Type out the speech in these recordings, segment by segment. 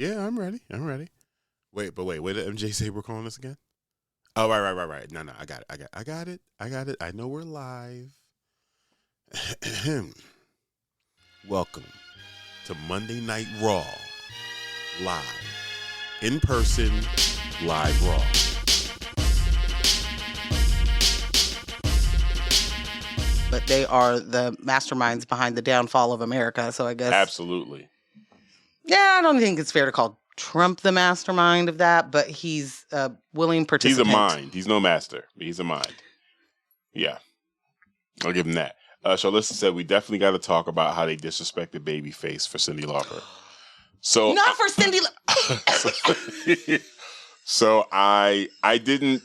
Yeah, I'm ready. Wait, what did MJ say we're calling this again? Oh, right. No, I got it. I know we're live. Welcome to Monday Night Raw. Live. In person, live Raw. But they are the masterminds behind the downfall of America, so I guess... Absolutely. Yeah, I don't think it's fair to call Trump the mastermind of that, but he's a willing participant. He's a mind. He's no master, but he's a mind. Yeah. I'll give him that. Charlissa said we definitely got to talk about how they disrespected Babyface for Cyndi Lauper. So not for Cyndi. So I didn't.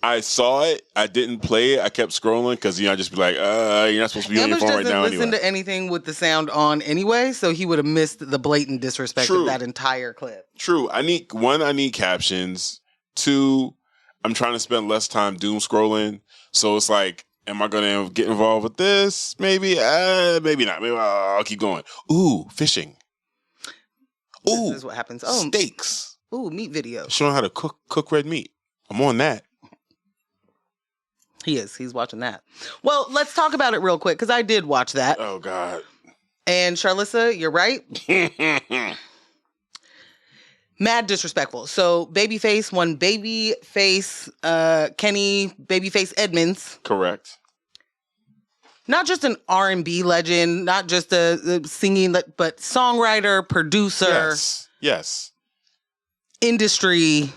I saw it. I didn't play it. I kept scrolling because I just be like, you're not supposed to be on your phone right now anyway. Listen to anything with the sound on anyway, so he would have missed the blatant disrespect of that entire clip. True. I need captions. 2, I'm trying to spend less time doom scrolling. So it's like, am I going to get involved with this? Maybe. Maybe not. Maybe I'll keep going. Ooh, fishing. Ooh, this is what happens. Steaks. Ooh, meat videos. Showing how to cook red meat. I'm on that. He is. He's watching that. Well, let's talk about it real quick, because I did watch that. Oh, God. And Charlissa, you're right. Mad disrespectful. So Babyface won Kenny Babyface Edmonds. Correct. Not just an R&B legend, not just a singing, but songwriter, producer. Yes. Industry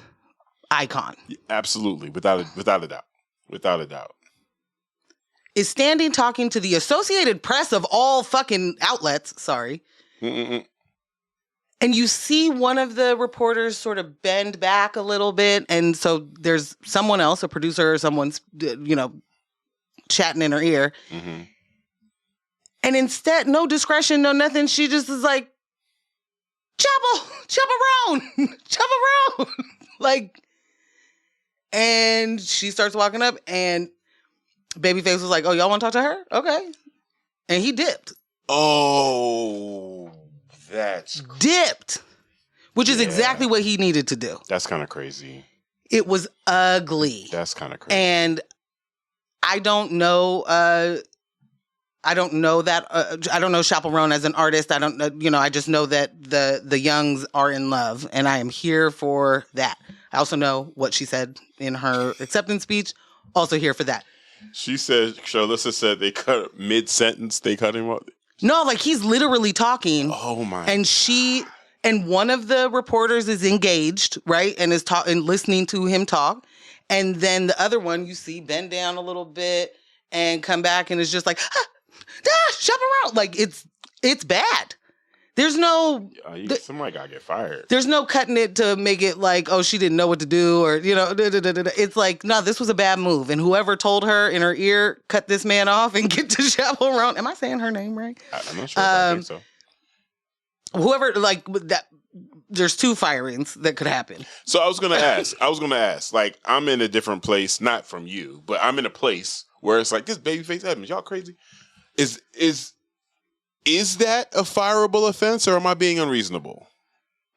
icon. Absolutely. Without a doubt. Without a doubt. Is standing talking to the Associated Press of all fucking outlets. Sorry. Mm-mm. And you see one of the reporters sort of bend back a little bit. And so there's someone else, a producer or someone's, chatting in her ear. Mm-hmm. And instead, no discretion, no nothing. She just is like, chaperone. Like, and she starts walking up and Babyface was like, oh, y'all want to talk to her? Okay. And he dipped. Oh, that's... Dipped. Which is exactly what he needed to do. That's kind of crazy. It was ugly. That's kind of crazy. And I don't know... I don't know Chaperone as an artist. I don't know, I just know that the Youngs are in love, and I am here for that. I also know what she said in her acceptance speech. Also here for that. She said, Charlissa said they cut mid-sentence. They cut him off. No, like he's literally talking. Oh my. And one of the reporters is engaged, right? And is listening to him talk. And then the other one you see bend down a little bit and come back and is just like, chaperone. Like it's bad. There's no... somebody gotta get fired. There's no cutting it to make it like, oh, she didn't know what to do, or, It's like, no, this was a bad move. And whoever told her in her ear, cut this man off and get to Chaperone. Am I saying her name right? I'm not sure if I think so. Whoever, like, that... There's 2 firings that could happen. So I was gonna ask, like, I'm in a different place, not from you, but I'm in a place where it's like, this Babyface Edmonds, y'all crazy? Is that a fireable offense, or am I being unreasonable?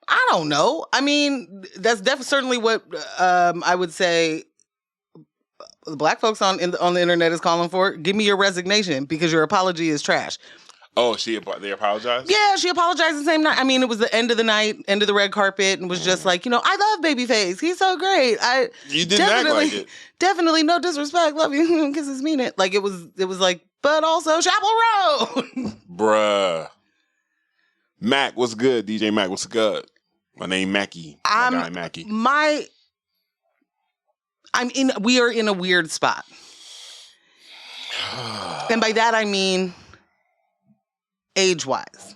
I don't know. I mean, that's certainly what I would say the black folks on the internet is calling for. Give me your resignation because your apology is trash. Oh, they apologized? Yeah, she apologized the same night. I mean, it was the end of the night, end of the red carpet, and was just like, I love Babyface. He's so great. You didn't act like it. Definitely no disrespect. Love you. Kisses mean it. Like, it was like, but also Chaperone. Bruh. Mac, what's good? DJ Mac, what's good? My name Mackie. My guy Mackie. We are in a weird spot. And by that I mean age-wise.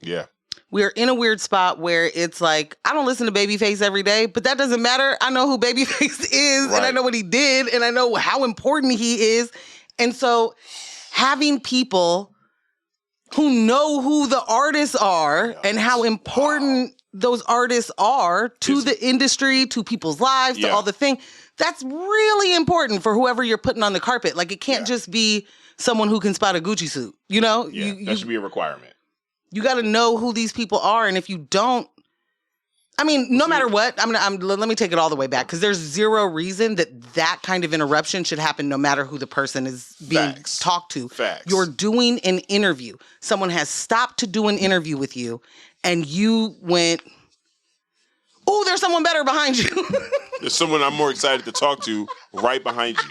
Yeah. We're in a weird spot where it's like, I don't listen to Babyface every day, but that doesn't matter. I know who Babyface is, right. And I know what he did, and I know how important he is. And so having people who know who the artists are and how important those artists are to the industry, to people's lives, to all the things, that's really important for whoever you're putting on the carpet. Like, it can't just be someone who can spot a Gucci suit, Yeah, that should be a requirement. You got to know who these people are. And if you don't, I mean, no matter what, let me take it all the way back, because there's zero reason that kind of interruption should happen no matter who the person is being talked to. Facts. You're doing an interview. Someone has stopped to do an interview with you, and you went, "Oh, there's someone better behind you." There's someone I'm more excited to talk to right behind you.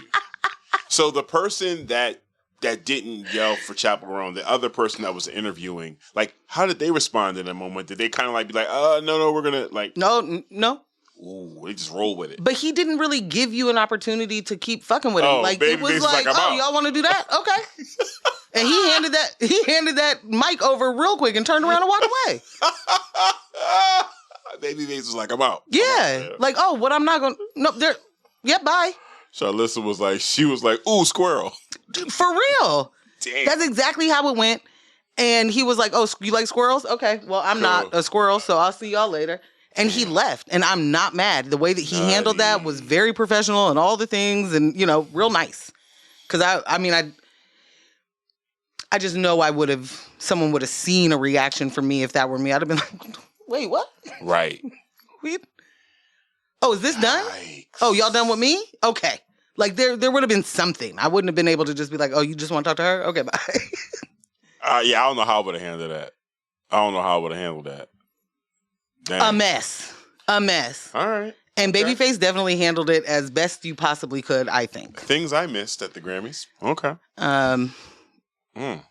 So the person that didn't yell for Chaperone, the other person that was interviewing, like, how did they respond in that moment? Did they kind of like be like, no, we're gonna like, no. Ooh, they just roll with it. But he didn't really give you an opportunity to keep fucking with him. Like, it was like, y'all want to do that? Okay. And he handed that mic over real quick and turned around and walked away. Babyface was like, I'm out. Yeah. Like, what I'm not gonna, no, there, yeah, bye. Charlissa was like, she was like, ooh, squirrel. For real. Damn. That's exactly how it went. And he was like, oh, you like squirrels? Okay, well, I'm not a squirrel, so I'll see y'all later. And he left, and I'm not mad. The way that he handled that was very professional and all the things, and, real nice. Because, I just know someone would have seen a reaction from me if that were me. I'd have been like, wait, what? Right. Oh, is this done? Yikes. Oh, y'all done with me? Okay. Like, there would have been something. I wouldn't have been able to just be like, oh, you just want to talk to her? Okay, bye. Yeah, I don't know how I would have handled that. Dang. A mess. All right. And Babyface definitely handled it as best you possibly could, I think. Things I missed at the Grammys. Okay. Wow. That's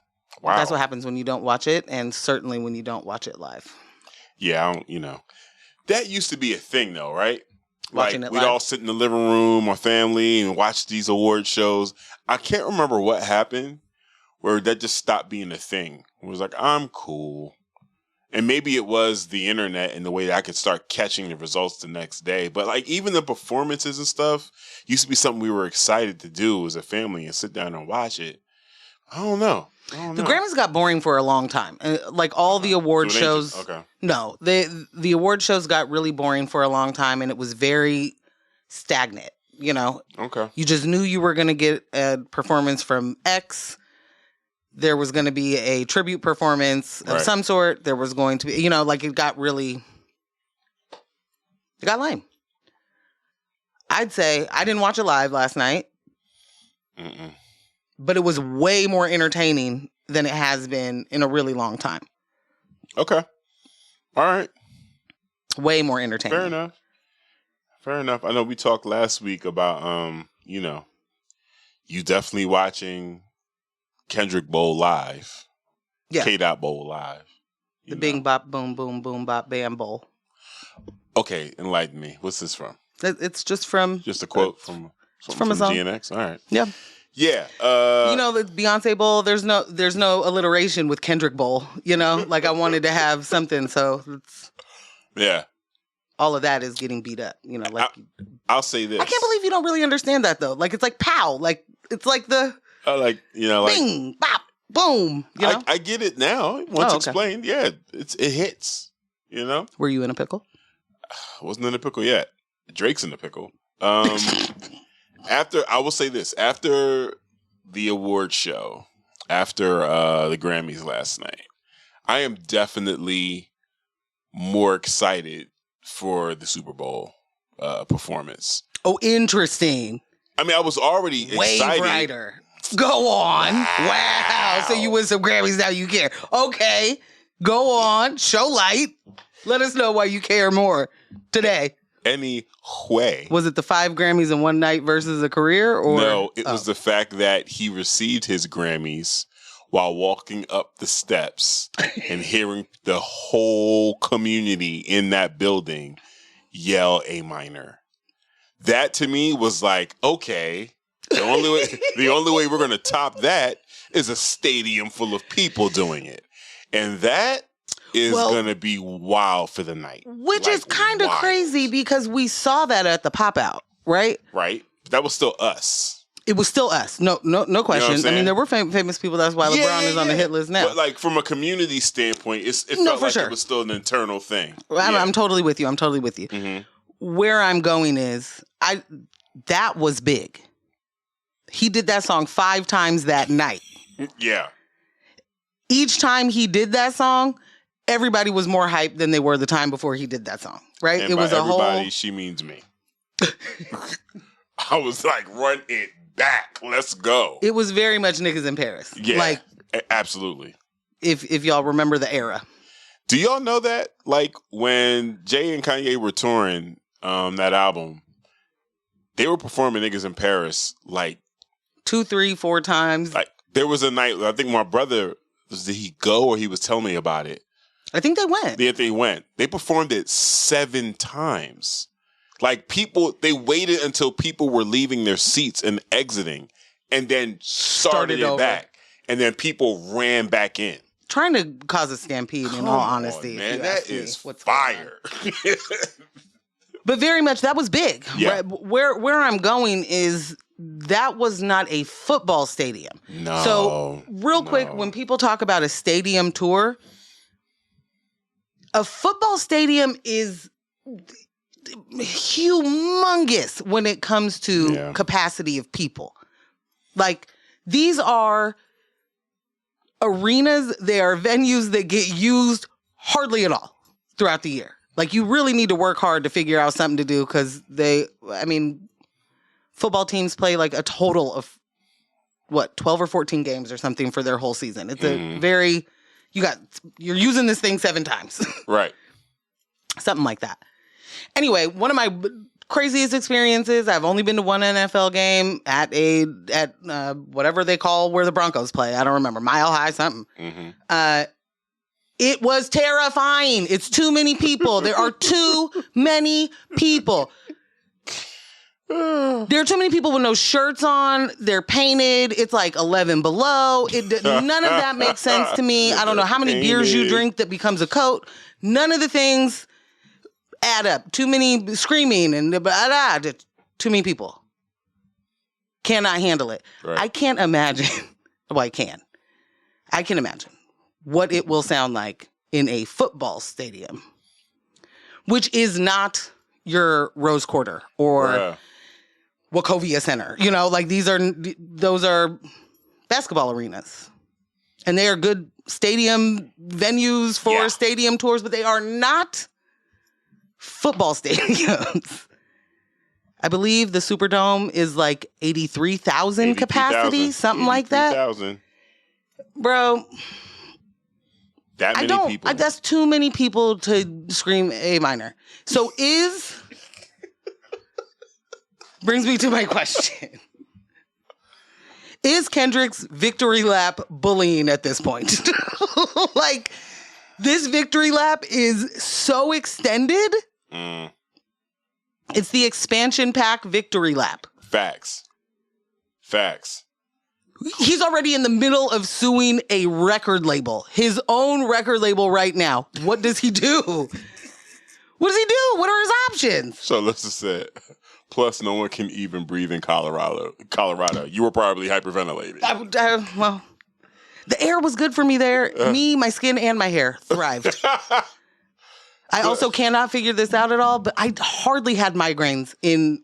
what Wow. happens when you don't watch it, and certainly when you don't watch it live. Yeah, that used to be a thing though, right? Watching like it we'd live. all sit in the living room, my family, and watch these award shows. I can't remember what happened where that just stopped being a thing. It was like, I'm cool. And maybe it was the internet and the way that I could start catching the results the next day. But like even the performances and stuff used to be something we were excited to do as a family and sit down and watch it. I don't know. The Grammys got boring for a long time. Like all the award shows. Okay. No, the award shows got really boring for a long time, and it was very stagnant. Okay. You just knew you were going to get a performance from X. There was going to be a tribute performance of some sort. There was going to be, it got lame. I'd say I didn't watch it live last night. Mm-mm. But it was way more entertaining than it has been in a really long time. Okay. All right. Way more entertaining. Fair enough. I know we talked last week about, you definitely watching Kendrick Bowl live. Yeah. K-Dot Bowl live. The Bing Bop Boom Boom Boom Bop Bam Bowl. Okay, enlighten me. What's this from? It's just from... Just a quote from a song. GNX? All right. Yeah. Yeah. The Beyonce Bowl, there's no alliteration with Kendrick Bowl, Like I wanted to have something, so it's... Yeah. All of that is getting beat up, I'll say this. I can't believe you don't really understand that, though. Like, it's like pow. Like, it's like the... bing, bop, boom, I get it now. Once explained, yeah, it hits, Were you in a pickle? I wasn't in a pickle yet. Drake's in the pickle. I will say this, after the award show, after the Grammys last night, I am definitely more excited for the Super Bowl performance. Oh, interesting. I mean, I was already excited. Way brighter. Go on. Wow. So you win some Grammys, now you care. Okay. Go on. Show light. Let us know why you care more today. Anyway. Was it the 5 Grammys in one night versus a career? Or no, it was the fact that he received his Grammys while walking up the steps and hearing the whole community in that building yell A minor. That to me was like, okay, the only way we're going to top that is a stadium full of people doing it. And that is going to be wild for the night. Which is kind of crazy because we saw that at the pop-out, right? Right. But that was still us. It was still us. No question. I mean, there were famous people. That's why LeBron is on the hit list now. But like from a community standpoint, it felt like it was still an internal thing. I'm totally with you. Mm-hmm. Where I'm going is, that was big. He did that song 5 times that night. Yeah. each time he did that song, everybody was more hyped than they were the time before he did that song, right? And it was a everybody, whole... she means me. I was like, run it back. Let's go. It was very much niggas in Paris. Yeah, like, absolutely. If y'all remember the era. Do y'all know that? Like, when Jay and Kanye were touring that album, they were performing niggas in Paris, like... 2, 3, 4 times. Like, there was a night, I think my brother, did he go or he was telling me about it? I think they went. Yeah, they went. They performed it 7 times. Like, people, they waited until people were leaving their seats and exiting, and then started it back. And then people ran back in. Trying to cause a stampede, in all honesty. Man, that is fire. But very much, that was big. Yeah. Right? Where I'm going is, that was not a football stadium. No. So, real quick, when people talk about a stadium tour, a football stadium is humongous when it comes to capacity of people. Like, these are arenas, they are venues that get used hardly at all throughout the year. Like, you really need to work hard to figure out something to do, because football teams play like a total of 12 or 14 games or something for their whole season. It's a very, you're using this thing 7 times. Right. Something like that. Anyway, one of my craziest experiences, I've only been to one NFL game at whatever they call where the Broncos play. I don't remember. Mile High something. Mm-hmm. It was terrifying. It's too many people. There are too many people. There are too many people with no shirts on. They're painted. It's like 11 below. None of that makes sense to me. I don't know how many beers you drink that becomes a coat. None of the things add up. Too many screaming and too many people. Cannot handle it. Right. I can't imagine. Well, I can. I can imagine what it will sound like in a football stadium, which is your Rose Quarter or Wachovia Center. You know, like those are basketball arenas. And they are good stadium venues for stadium tours, but they are not football stadiums. I believe the Superdome is like 83,000 capacity, something like that. 83,000. Bro, that many people. That's too many people to scream A minor. So brings me to my question. Is Kendrick's victory lap bullying at this point? Like, this victory lap is so extended. It's the expansion pack victory lap. Facts. He's already in the middle of suing a record label. His own record label right now. What does he do? What does he do? What are his options? So let's just say, plus no one can even breathe in Colorado. You were probably hyperventilating. Well, the air was good for me there. Me, my skin, and my hair thrived. I also cannot figure this out at all, but I hardly had migraines in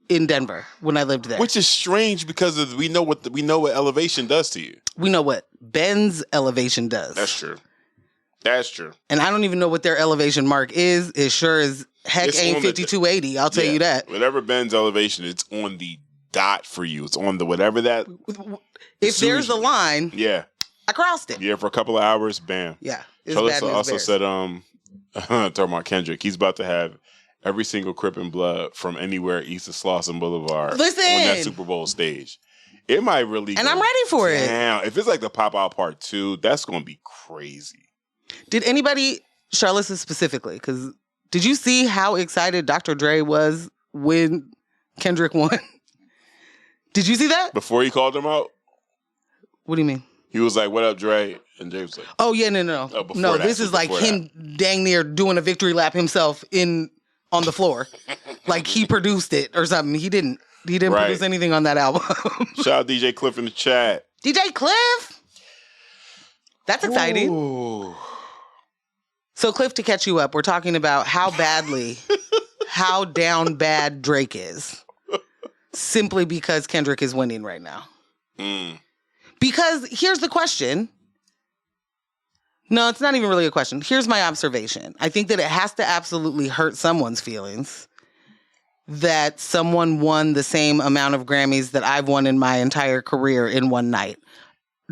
Denver when I lived there. Which is strange because we know what elevation does to you. We know what Ben's elevation does. That's true. And I don't even know what their elevation mark is. It sure as heck ain't 5280. I'll tell you that. Whatever Ben's elevation, it's on the dot for you. It's on the whatever that. If there's a line, I crossed it. Yeah, for a couple of hours, bam. Yeah. Charlotte also said, talking about Kendrick, he's about to have every single Crip and Blood from anywhere east of Slauson Boulevard on that Super Bowl stage. It might really And I'm ready for it. If it's like the Pop Out Part 2, that's going to be crazy. Did anybody, Charlotte specifically, because did you see how excited Dr. Dre was when Kendrick won? Did you see that? Before he called him out? What do you mean? He was like, "What up, Dre?" And Jay was like, "Oh yeah, no. No, this is like him dang near doing a victory lap himself on the floor, like he produced it or something. He didn't produce anything on that album." Shout out DJ Cliff in the chat. DJ Cliff, that's exciting. Ooh. So Cliff, to catch you up, we're talking about how down bad Drake is, simply because Kendrick is winning right now. Because here's the question. No, it's not even really a question. Here's my observation. I think that it has to absolutely hurt someone's feelings that someone won the same amount of Grammys that I've won in my entire career in one night.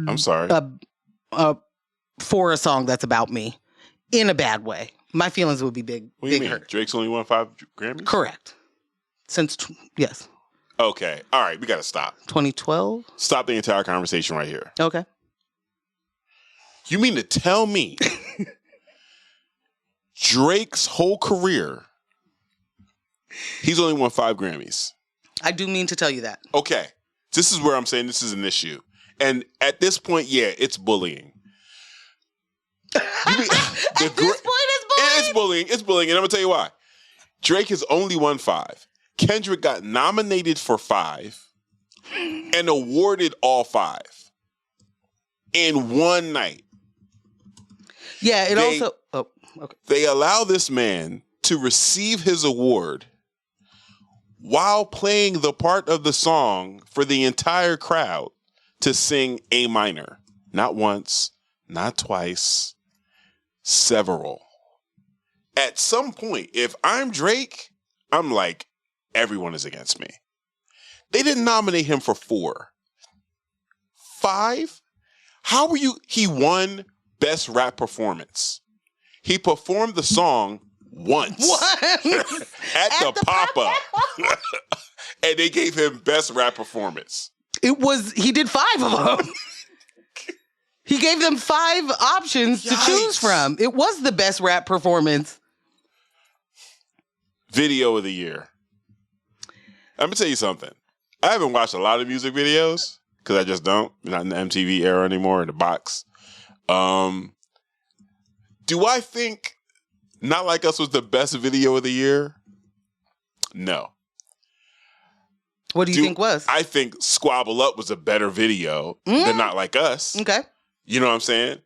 I'm sorry. For a song that's about me in a bad way. My feelings would be big. What do you mean? Hurt. Drake's only won 5 Grammys? Correct. Yes. Okay. All right. We got to stop. 2012? Stop the entire conversation right here. Okay. You mean to tell me Drake's whole career, he's only won 5 Grammys? I do mean to tell you that. Okay. This is where I'm saying this is an issue. And at this point, yeah, it's bullying. At this point, it's bullying? It's bullying. It's bullying. And I'm going to tell you why. Drake has only won 5. Kendrick got nominated for 5 and awarded all 5 in one night. Yeah, okay. They allow this man to receive his award while playing the part of the song for the entire crowd to sing A minor. Not once, not twice, several. At some point, if I'm Drake, I'm like, everyone is against me. They didn't nominate him for 4. 5? How were you? He won Best Rap Performance. He performed the song once. At the pop-up. And they gave him Best Rap Performance. He did 5 of them. He gave them 5 options to choose from. It was the Best Rap Performance. Video of the year. I'm going to tell you something. I haven't watched a lot of music videos because I just don't. I'm not in the MTV era anymore, in the box. Do I think Not Like Us was the best video of the year? No. What do you think was? I think Squabble Up was a better video than Not Like Us. Okay. You know what I'm saying?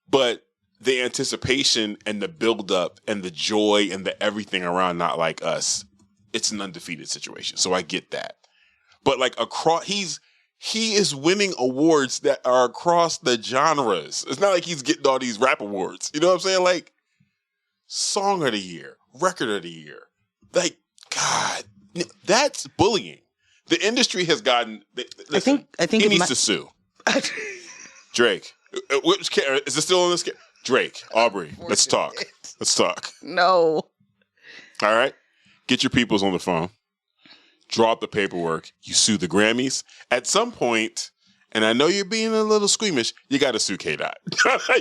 But the anticipation and the buildup and the joy and the everything around Not Like Us, it's an undefeated situation. So I get that. But like he is winning awards that are across the genres. It's not like he's getting all these rap awards. You know what I'm saying? Like, Song of the Year, Record of the Year. Like, God, that's bullying. The industry has gotten. Listen, I think he needs to sue. Drake, is it still on this? Drake, Aubrey, let's talk. Let's talk. No. All right, get your peoples on the phone. Draw up the paperwork. You sue the Grammys. At some point, and I know you're being a little squeamish, you got to sue K-Dot.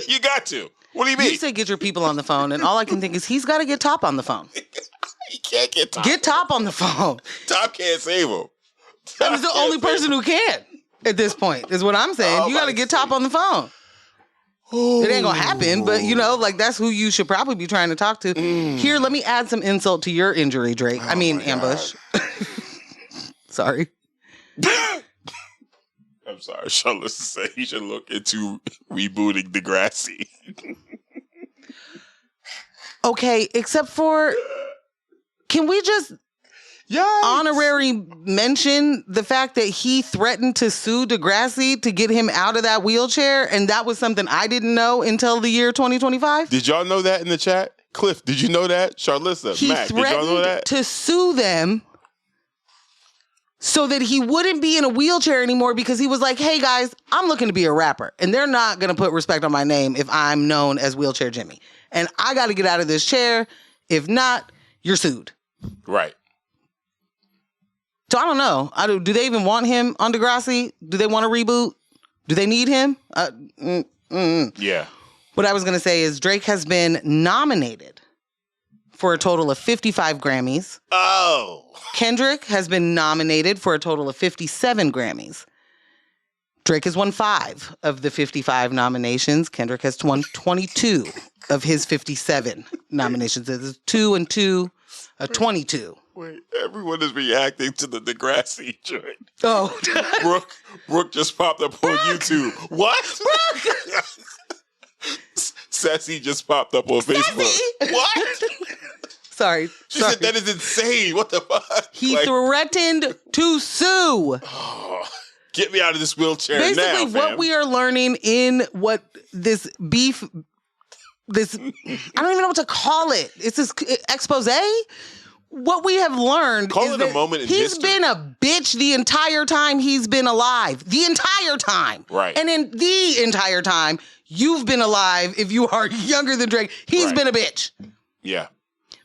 You got to. What do you mean? You say get your people on the phone, and all I can think is he's got to get Top on the phone. He can't get Top. Get Top on the phone. Top can't save him. He's the only person who can at this point, is what I'm saying. You got to get Top on the phone. Ooh. It ain't going to happen, but that's who you should probably be trying to talk to. Here, let me add some insult to your injury, Drake. Ambush. Sorry. I'm sorry. Charlotte said he should look into rebooting Degrassi. Okay, except for, can we just honorary mention the fact that he threatened to sue Degrassi to get him out of that wheelchair? And that was something I didn't know until the year 2025. Did y'all know that in the chat? Cliff, did you know that? Charlissa, Matt, did y'all know that? To sue them so that he wouldn't be in a wheelchair anymore, because he was like, hey guys, I'm looking to be a rapper and they're not going to put respect on my name if I'm known as Wheelchair Jimmy. And I got to get out of this chair. If not, you're sued. Right. So I don't know. Do they even want him on Degrassi? Do they want to reboot? Do they need him? Yeah. What I was going to say is Drake has been nominated for a total of 55 Grammys. Oh. Kendrick has been nominated for a total of 57 Grammys. Drake has won 5 of the 55 nominations. Kendrick has won 22 of his 57 nominations. There's 2 and 2, 22. Wait, everyone is reacting to the Degrassi joint. Oh. Brooke just popped up on YouTube. What? Brooke! Sassy just popped up on Facebook. What? Sorry. She said that is insane. What the fuck? He threatened to sue. Get me out of this wheelchair Basically, now, what fam. we are learning in what this beef, this, I don't even know what to call it. It's this expose. What we have learned Call is it a that moment in he's history. been a bitch the entire time he's been alive. The entire time. Right. And in the entire time you've been alive, if you are younger than Drake, he's been a bitch. Yeah.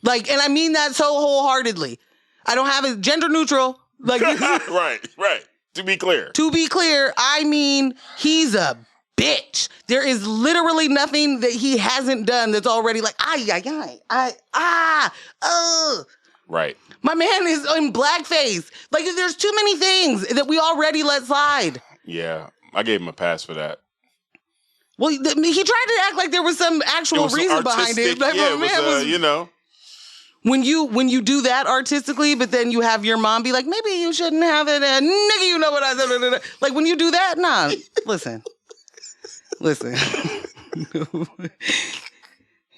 Like, and I mean that so wholeheartedly. I don't have it gender neutral. Like, right. To be clear. To be clear, I mean, he's a bitch. There is literally nothing that he hasn't done that's already like, Right. My man is in blackface. Like, there's too many things that we already let slide. Yeah. I gave him a pass for that. Well, he tried to act like there was some actual reason behind it. Like, yeah, it was, you know. When you do that artistically, but then you have your mom be like, maybe you shouldn't have it. And nigga, you know what I said. Like, when you do that, nah, listen.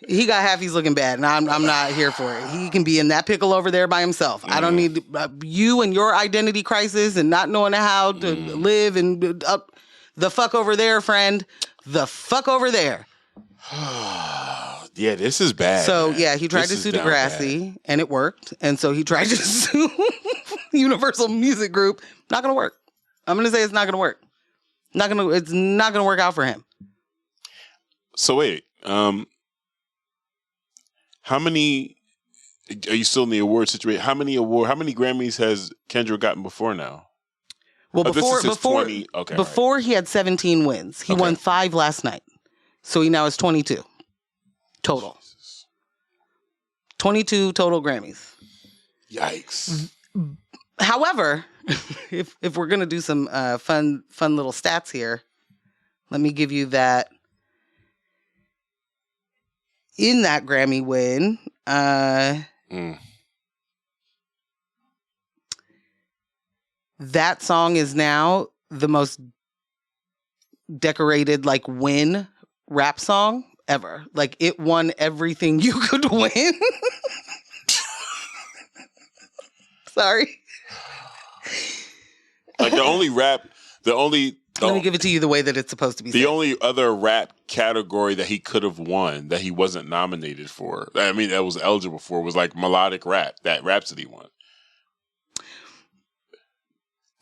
He got half he's looking bad, and I'm not here for it. He can be in that pickle over there by himself. I don't need you and your identity crisis and not knowing how to live and up the fuck over there, friend. The fuck over there. Yeah, this is bad. So, man. yeah, he tried to sue Degrassi, and it worked. And so he tried to sue Universal Music Group. Not going to work. I'm going to say it's not going to work. It's not going to work out for him. So, wait. How many... Are you still in the award situation? How many Grammys has Kendrick gotten before now? Well, before 20. Okay, before he had 17 wins. He won 5 last night. So he now has 22 total. Jesus. 22 total Grammys. Yikes. However, if we're going to do some fun little stats here, let me give you that. In that Grammy win, that song is now the most decorated win rap song ever. Like, it won everything you could win. Sorry. Like, let me give it to you the way that it's supposed to be. The only other rap category that he could have won that he wasn't nominated for, I mean, that was eligible for, was like melodic rap, that Rhapsody won.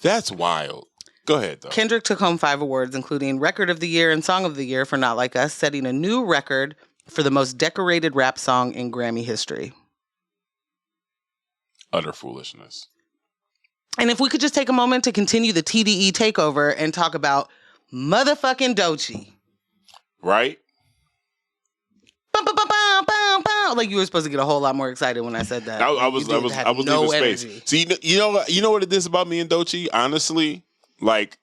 That's wild. Go ahead, though. Kendrick took home 5 awards, including Record of the Year and Song of the Year for Not Like Us, setting a new record for the most decorated rap song in Grammy history. Utter foolishness. And if we could just take a moment to continue the TDE takeover and talk about motherfucking Doechii. Right? Like, you were supposed to get a whole lot more excited when I said that. I was leaving space. See, you know what it is about me and Doechii? Honestly, like,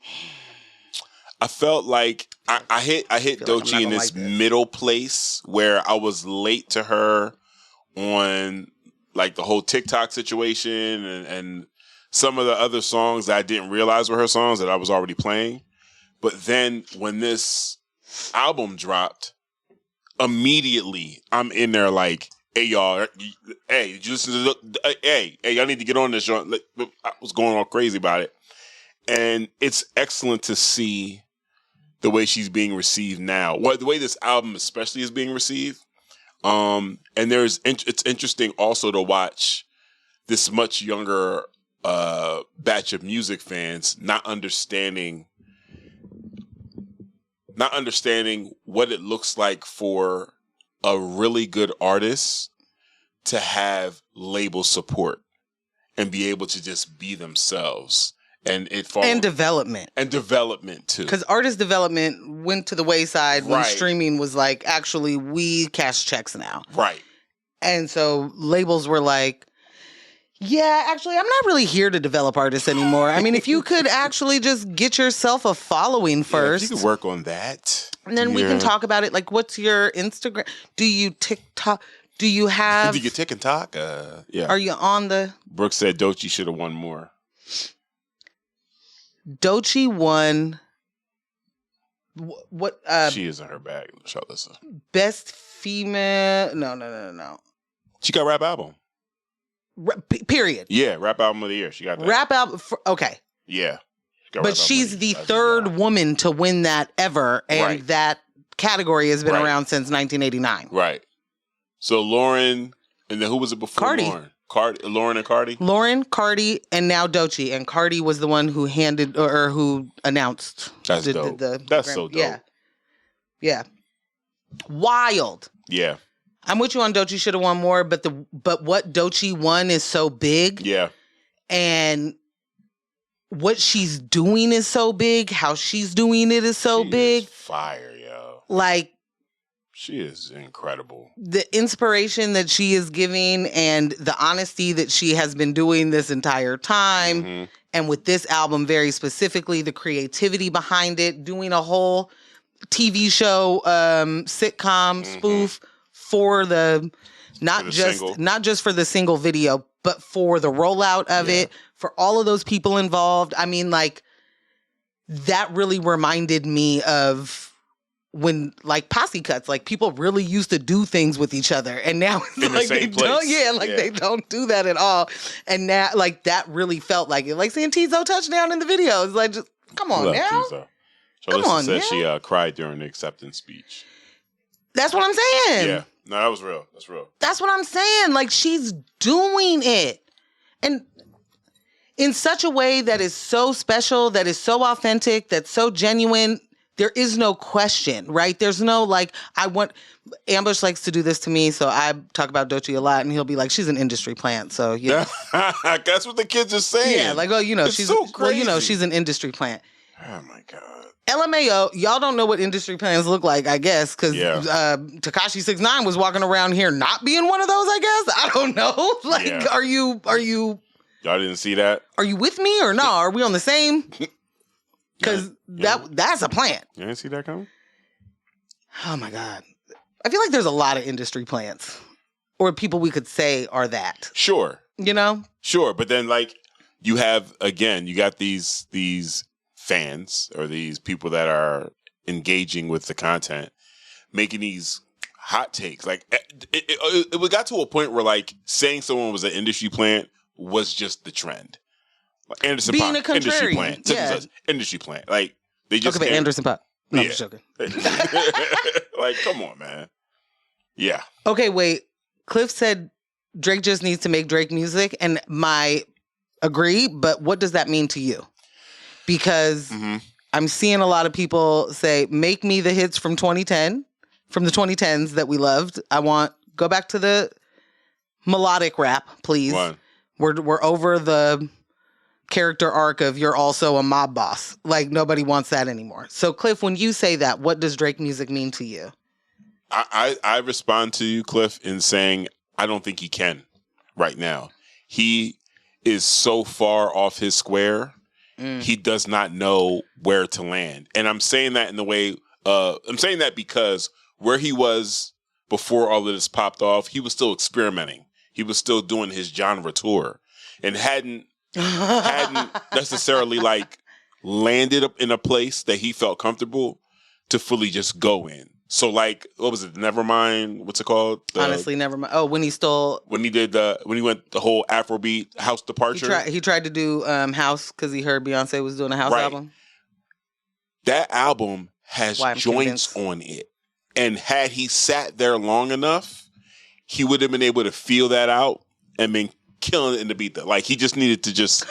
I felt like I hit Doechii in this middle place where I was late to her on like the whole TikTok situation and some of the other songs that I didn't realize were her songs that I was already playing. But then when this album dropped, immediately I'm in there like, hey, y'all, hey, did you listen to hey, y'all need to get on this. I was going all crazy about it. And it's excellent to see the way she's being received now. The way this album especially is being received. And it's interesting also to watch this much younger batch of music fans not understanding what it looks like for a really good artist to have label support and be able to just be themselves. And development too, because artist development went to the wayside when streaming was like, actually, we cash checks now, right? And so labels were like, yeah, actually, I'm not really here to develop artists anymore. I mean, if you could actually just get yourself a following first, if you could work on that, and then we can talk about it. Like, what's your Instagram? Do you TikTok? Do you have? Do you TikTok? Yeah. Are you on the? Brooke said Doechii should have won more. Doechii won. What? She is in her bag. Listen. Best female. No. She got rap album. Period. Yeah, rap album of the year. She got that. Rap album. Okay. Yeah. But she's the third woman to win that ever, and that category has been around since 1989. Right. So Lauren, and then who was it before Lauren? Lauren and Cardi? Lauren, Cardi, and now Doechii. And Cardi was the one who handed or who announced. That's dope. That's so dope. Yeah. Yeah. Wild. Yeah. I'm with you on Doechii should have won more, but what Doechii won is so big. Yeah. And what she's doing is so big. How she's doing it is so big. Is fire, yo. Like, she is incredible. The inspiration that she is giving and the honesty that she has been doing this entire time. Mm-hmm. And with this album very specifically, the creativity behind it, doing a whole TV show, sitcom spoof for the not just for the single video, but for the rollout of it, for all of those people involved. I mean, like, that really reminded me of when, like, posse cuts, like, people really used to do things with each other, and now it's like they don't, they don't do that at all. And now, like, that really felt like it, like seeing Tizo touchdown in the video. It's like, just come on now. Tizo. Charlissa said she cried during the acceptance speech. That's what I'm saying. Yeah, no, that was real. That's real. That's what I'm saying. Like, she's doing it, and in such a way that is so special, that is so authentic, that's so genuine. There is no question, right? There's no, like, Ambush likes to do this to me, so I talk about Doechii a lot, and he'll be like, she's an industry plant, so, you know. That's what the kids are saying. Yeah, like, oh, you know, she's so crazy. Well, you know, she's an industry plant. Oh, my God. LMAO, y'all don't know what industry plants look like, I guess, because Tekashi 6ix9ine was walking around here not being one of those, I guess. I don't know. Like, are you... Y'all didn't see that? Are you with me or no? Are we on the same... Because that's a plant. You didn't see that coming? Oh, my God. I feel like there's a lot of industry plants. Or people we could say are that. Sure. You know? Sure. But then, like, you have, again, you got these fans or these people that are engaging with the content, making these hot takes. Like, it got to a point where, like, saying someone was an industry plant was just the trend. Like Anderson being Paak, a industry plant. Industry plant. Like, they just okay, but Anderson Paak. No, I'm just joking. Like, come on, man. Yeah. Okay, wait. Cliff said Drake just needs to make Drake music, and agree, but what does that mean to you? Because I'm seeing a lot of people say, make me the hits from 2010, from the 2010s that we loved. Go back to the melodic rap, please. We're over the character arc of you're also a mob boss. Like, nobody wants that anymore. So, Cliff, when you say that, what does Drake music mean to you? I respond to you, Cliff, in saying I don't think he can right now. He is so far off his square. He does not know where to land. And I'm saying that in the way, I'm saying that because where he was before all of this popped off, he was still experimenting. He was still doing his genre tour and hadn't necessarily, like, landed up in a place that he felt comfortable to fully just go in. So, like, what was it? Nevermind. What's it called? Honestly, Nevermind. Oh, when he went the whole Afrobeat house departure. He tried to do house because he heard Beyonce was doing a house album. That album has joints on it, and had he sat there long enough, he would have been able to feel that out and been killing it in the beat. Like, he just needed to just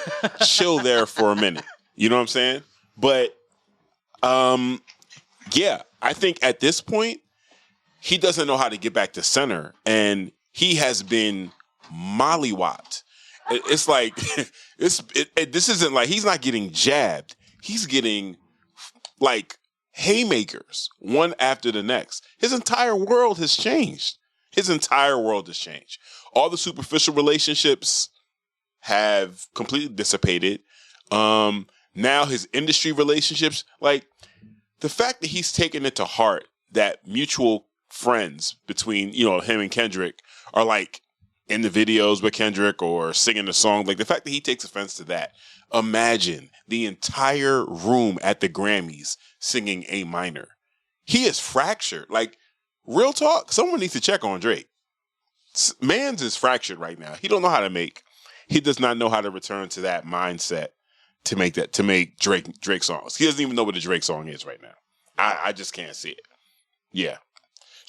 chill there for a minute. You know what I'm saying? But, yeah, I think at this point, he doesn't know how to get back to center, and he has been mollywopped. It's like, this isn't like, he's not getting jabbed. He's getting, like, haymakers, one after the next. His entire world has changed. All the superficial relationships have completely dissipated. Now his industry relationships, like, the fact that he's taken it to heart that mutual friends between, him and Kendrick are, like, in the videos with Kendrick or singing the song, like, the fact that he takes offense to that. Imagine the entire room at the Grammys singing A minor. He is fractured. Like, real talk, someone needs to check on Drake. Mans is fractured right now. He don't know how to make. He does not know how to return to that mindset to make Drake songs. He doesn't even know what a Drake song is right now. I just can't see it. Yeah.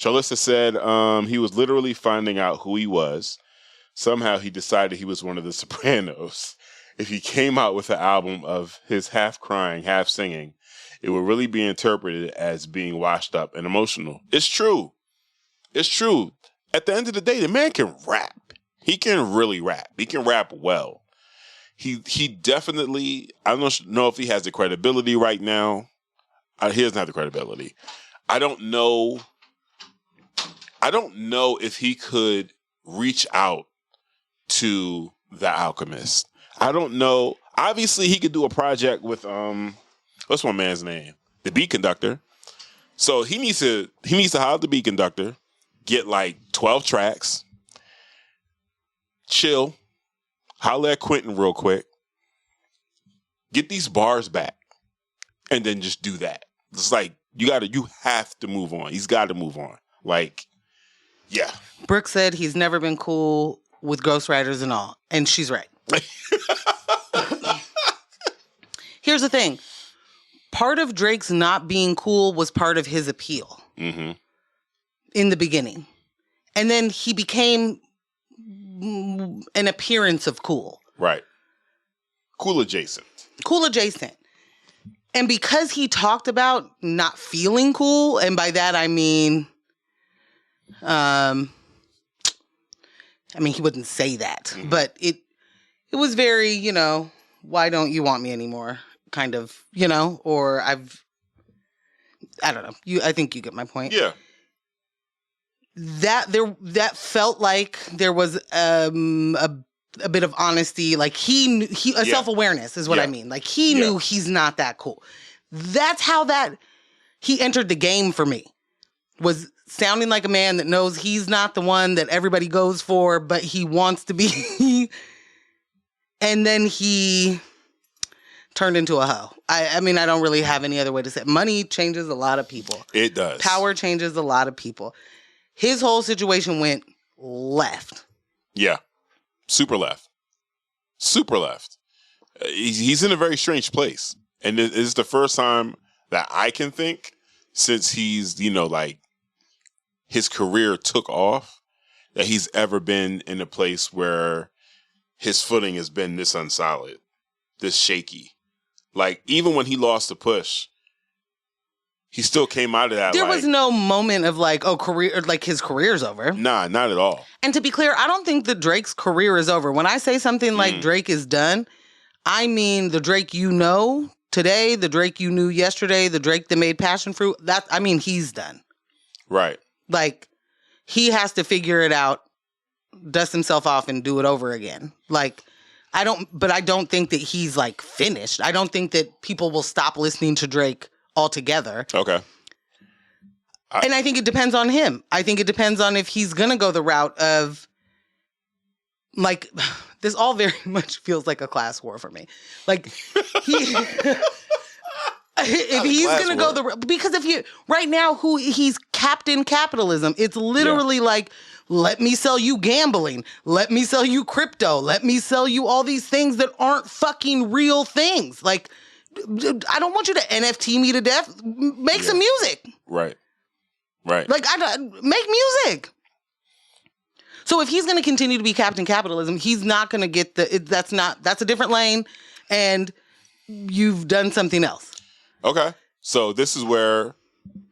Charlissa said he was literally finding out who he was. Somehow he decided he was one of the Sopranos. If he came out with an album of his half crying, half singing, it would really be interpreted as being washed up and emotional. It's true. It's true. At the end of the day, the man can rap. He can really rap. He can rap well. He definitely, I don't know if he has the credibility right now. He doesn't have the credibility. I don't know if he could reach out to The Alchemist. I don't know. Obviously, he could do a project with what's my man's name? The Beat Conductor. So he needs to hire the Beat Conductor, get like 12 tracks, chill, holler at Quentin real quick, get these bars back, and then just do that. It's like you have to move on. He's got to move on. Like, yeah. Brooke said he's never been cool with ghostwriters and all, and she's right. Here's the thing. Part of Drake's not being cool was part of his appeal in the beginning. And then he became an appearance of cool. Right. Cool adjacent. Cool adjacent. And because he talked about not feeling cool, and by that I mean, he wouldn't say that, but it was very, why don't you want me anymore? Kind of, or I don't know. I think you get my point. Yeah. That felt like there was a bit of honesty, like self-awareness is what I mean. Like he knew he's not that cool. That's how he entered the game for me, was sounding like a man that knows he's not the one that everybody goes for, but he wants to be. And then he turned into a hoe. I don't really have any other way to say it. Money changes a lot of people. It does. Power changes a lot of people. His whole situation went left. Yeah. Super left. Super left. He's in a very strange place. And it is the first time that I can think since he's, his career took off, that he's ever been in a place where his footing has been this unsolid, this shaky. Like, even when he lost the push, he still came out of that. There was no moment of his career's over. Nah, not at all. And to be clear, I don't think that Drake's career is over. When I say something like Drake is done, I mean the Drake you know today, the Drake you knew yesterday, the Drake that made Passion Fruit. He's done. Right. Like, he has to figure it out, dust himself off, and do it over again. Like, I don't think that he's like finished. I don't think that people will stop listening to Drake altogether. Okay. And I think it depends on him. I think it depends on if he's going to go the route of, like, this all very much feels like a class war for me. Like, if he's going to go because right now, he's Captain Capitalism. It's literally like, let me sell you gambling. Let me sell you crypto. Let me sell you all these things that aren't fucking real things. Like, I don't want you to NFT me to death. Make some music. Right. Right. Like, make music. So if he's going to continue to be Captain Capitalism, he's not going to get that's a different lane, and you've done something else. Okay. So this is where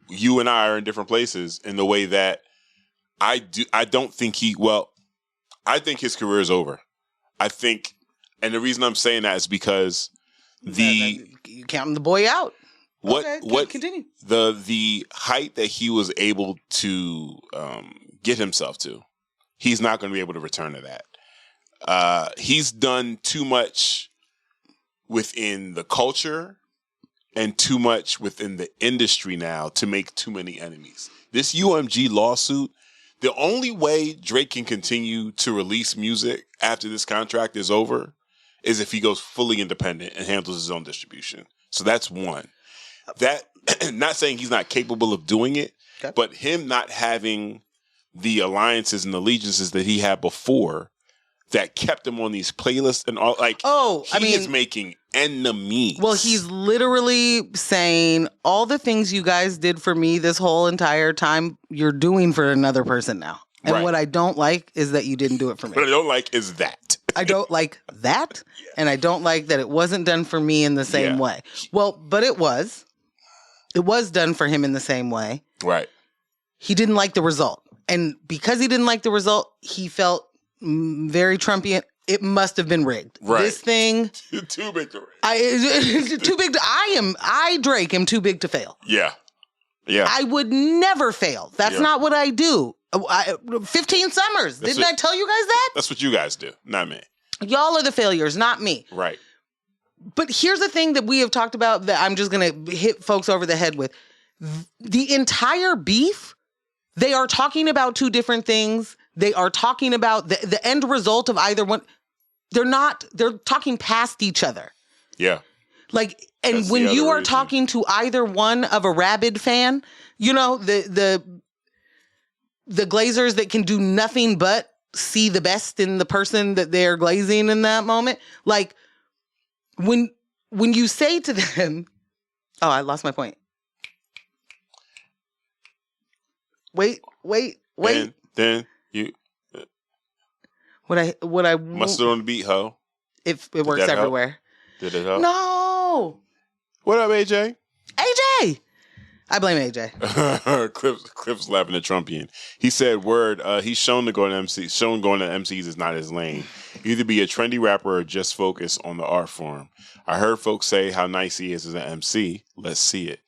you and I are in different places in the way that I don't think I think his career is over. I think, and the reason I'm saying that is because you counting the boy out. What continue. The height that he was able to get himself to, he's not going to be able to return to that. He's done too much within the culture and too much within the industry now to make too many enemies. This UMG lawsuit, the only way Drake can continue to release music after this contract is over is if he goes fully independent and handles his own distribution. So that's one. That, not saying he's not capable of doing it, but him not having the alliances and allegiances that he had before that kept him on these playlists and all, like, he is making enemies. Well, he's literally saying all the things you guys did for me this whole entire time, you're doing for another person now. And what I don't like is that you didn't do it for me. What I don't like is that. I don't like that. Yeah. And I don't like that it wasn't done for me in the same way. Well, but it was. It was done for him in the same way. Right. He didn't like the result. And because he didn't like the result, he felt very Trumpian. It must have been rigged. Right. This thing. Too big to rig. Too big to, I, Drake, am too big to fail. Yeah. Yeah. I would never fail. That's not what I do. 15 summers. Didn't I tell you guys that? That's what you guys do, not me. Y'all are the failures, not me. Right. But here's the thing that we have talked about that I'm just going to hit folks over the head with. The entire beef, they are talking about two different things. They are talking about the end result of either one. They're talking past each other. Yeah. Like, and that's when you are talking to either one of a rabid fan, you know, the glazers that can do nothing but see the best in the person that they're glazing in that moment. Like, when you say to them, oh, I lost my point. Wait. And then you. What I mustard on the beat, ho. It works everywhere. Did it help? No. What up, AJ? AJ. I blame AJ. Cliff's laughing at Trumpian. He said, "Word. He's shown to go to MC. Shown going to MCs is not his lane. Either be a trendy rapper or just focus on the art form. I heard folks say how nice he is as an MC. Let's see it."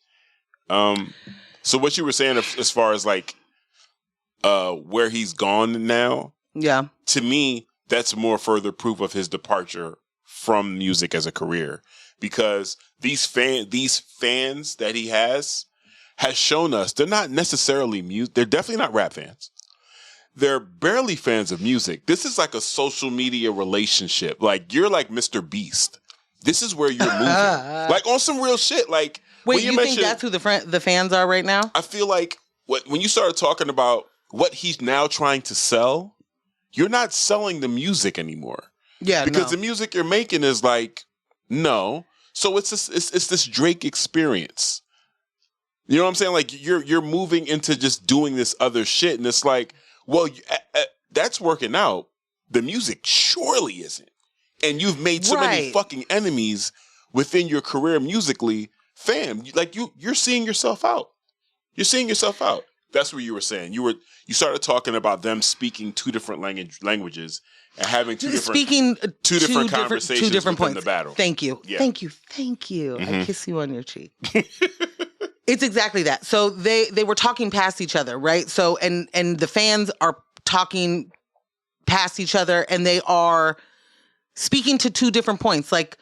So what you were saying as far as like where he's gone now? Yeah. To me, that's more further proof of his departure from music as a career, because these fans that he has shown us they're not necessarily music. They're definitely not rap fans. They're barely fans of music. This is like a social media relationship. Like, you're like Mr. Beast. This is where you're moving. Like, on some real shit. Like, wait, you think that's who the fans are right now? I feel like when you started talking about what he's now trying to sell, you're not selling the music anymore. Yeah, because the music you're making is like, no. So it's this Drake experience. You know what I'm saying? Like, you're moving into just doing this other shit, and it's like, well, that's working out. The music surely isn't. And you've made so many fucking enemies within your career musically. Fam, like you're seeing yourself out. You're seeing yourself out. That's what you were saying. You started talking about them speaking two different languages and having two different conversations two different within points. The battle. Thank you. Yeah. Thank you. Mm-hmm. I kiss you on your cheek. It's exactly that. So they were talking past each other, right? So and the fans are talking past each other, and they are speaking to two different points. Like,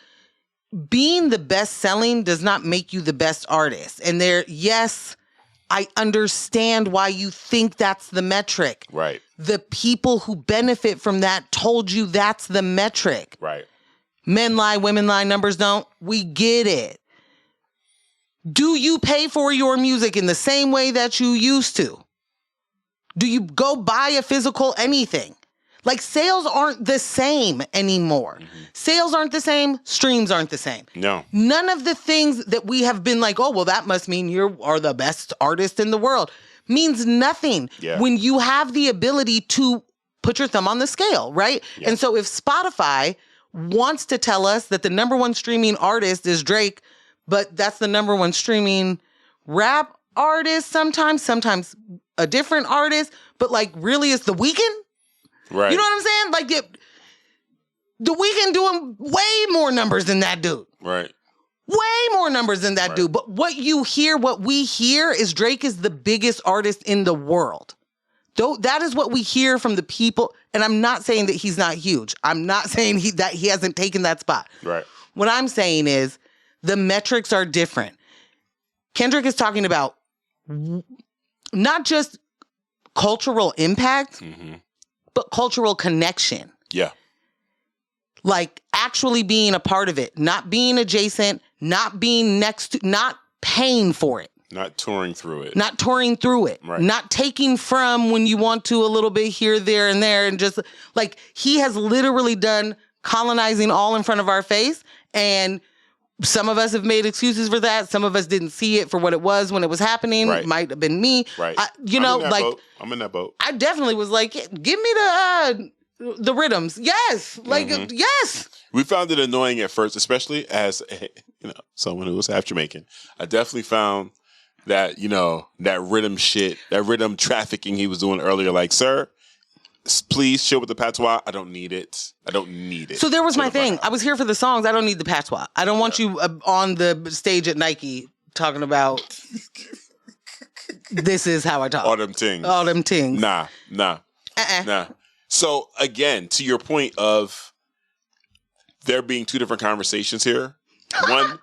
being the best selling does not make you the best artist. And yes, I understand why you think that's the metric. Right. The people who benefit from that told you that's the metric. Right. Men lie, women lie, numbers don't. We get it. Do you pay for your music in the same way that you used to? Do you go buy a physical anything? Like, sales aren't the same anymore. Mm-hmm. Sales aren't the same. Streams aren't the same. No. None of the things that we have been like, oh, well, that must mean you are the best artist in the world, means nothing when you have the ability to put your thumb on the scale, right? Yeah. And so if Spotify wants to tell us that the number one streaming artist is Drake, but that's the number one streaming rap artist sometimes a different artist, but like really it's The Weeknd? Right. You know what I'm saying? Like, The Weeknd doing way more numbers than that dude. Right. Way more numbers than that dude. But what we hear is Drake is the biggest artist in the world. Though that is what we hear from the people. And I'm not saying that he's not huge. I'm not saying that he hasn't taken that spot. Right. What I'm saying is the metrics are different. Kendrick is talking about not just cultural impact, but cultural connection. Yeah. Like, actually being a part of it, not being adjacent, not being next to, not paying for it. Not touring through it. Right. Not taking from when you want to a little bit here, there, and there. And just like, he has literally done colonizing all in front of our face. And Some of us have made excuses for that. Some of us didn't see it for what it was when it was happening. Right. Might have been me. Right. I'm in that boat. I definitely was like, give me the rhythms. Yes. Like, yes. We found it annoying at first, especially as someone who was half Jamaican. I definitely found that, that rhythm shit, that rhythm trafficking he was doing earlier. Like, sir, please chill with the patois. I don't need it. So there was my thing. I was here for the songs. I don't need the patois. I don't want you on the stage at Nike talking about this is how I talk. All them things. Nah. Nah. So again, to your point of there being two different conversations here,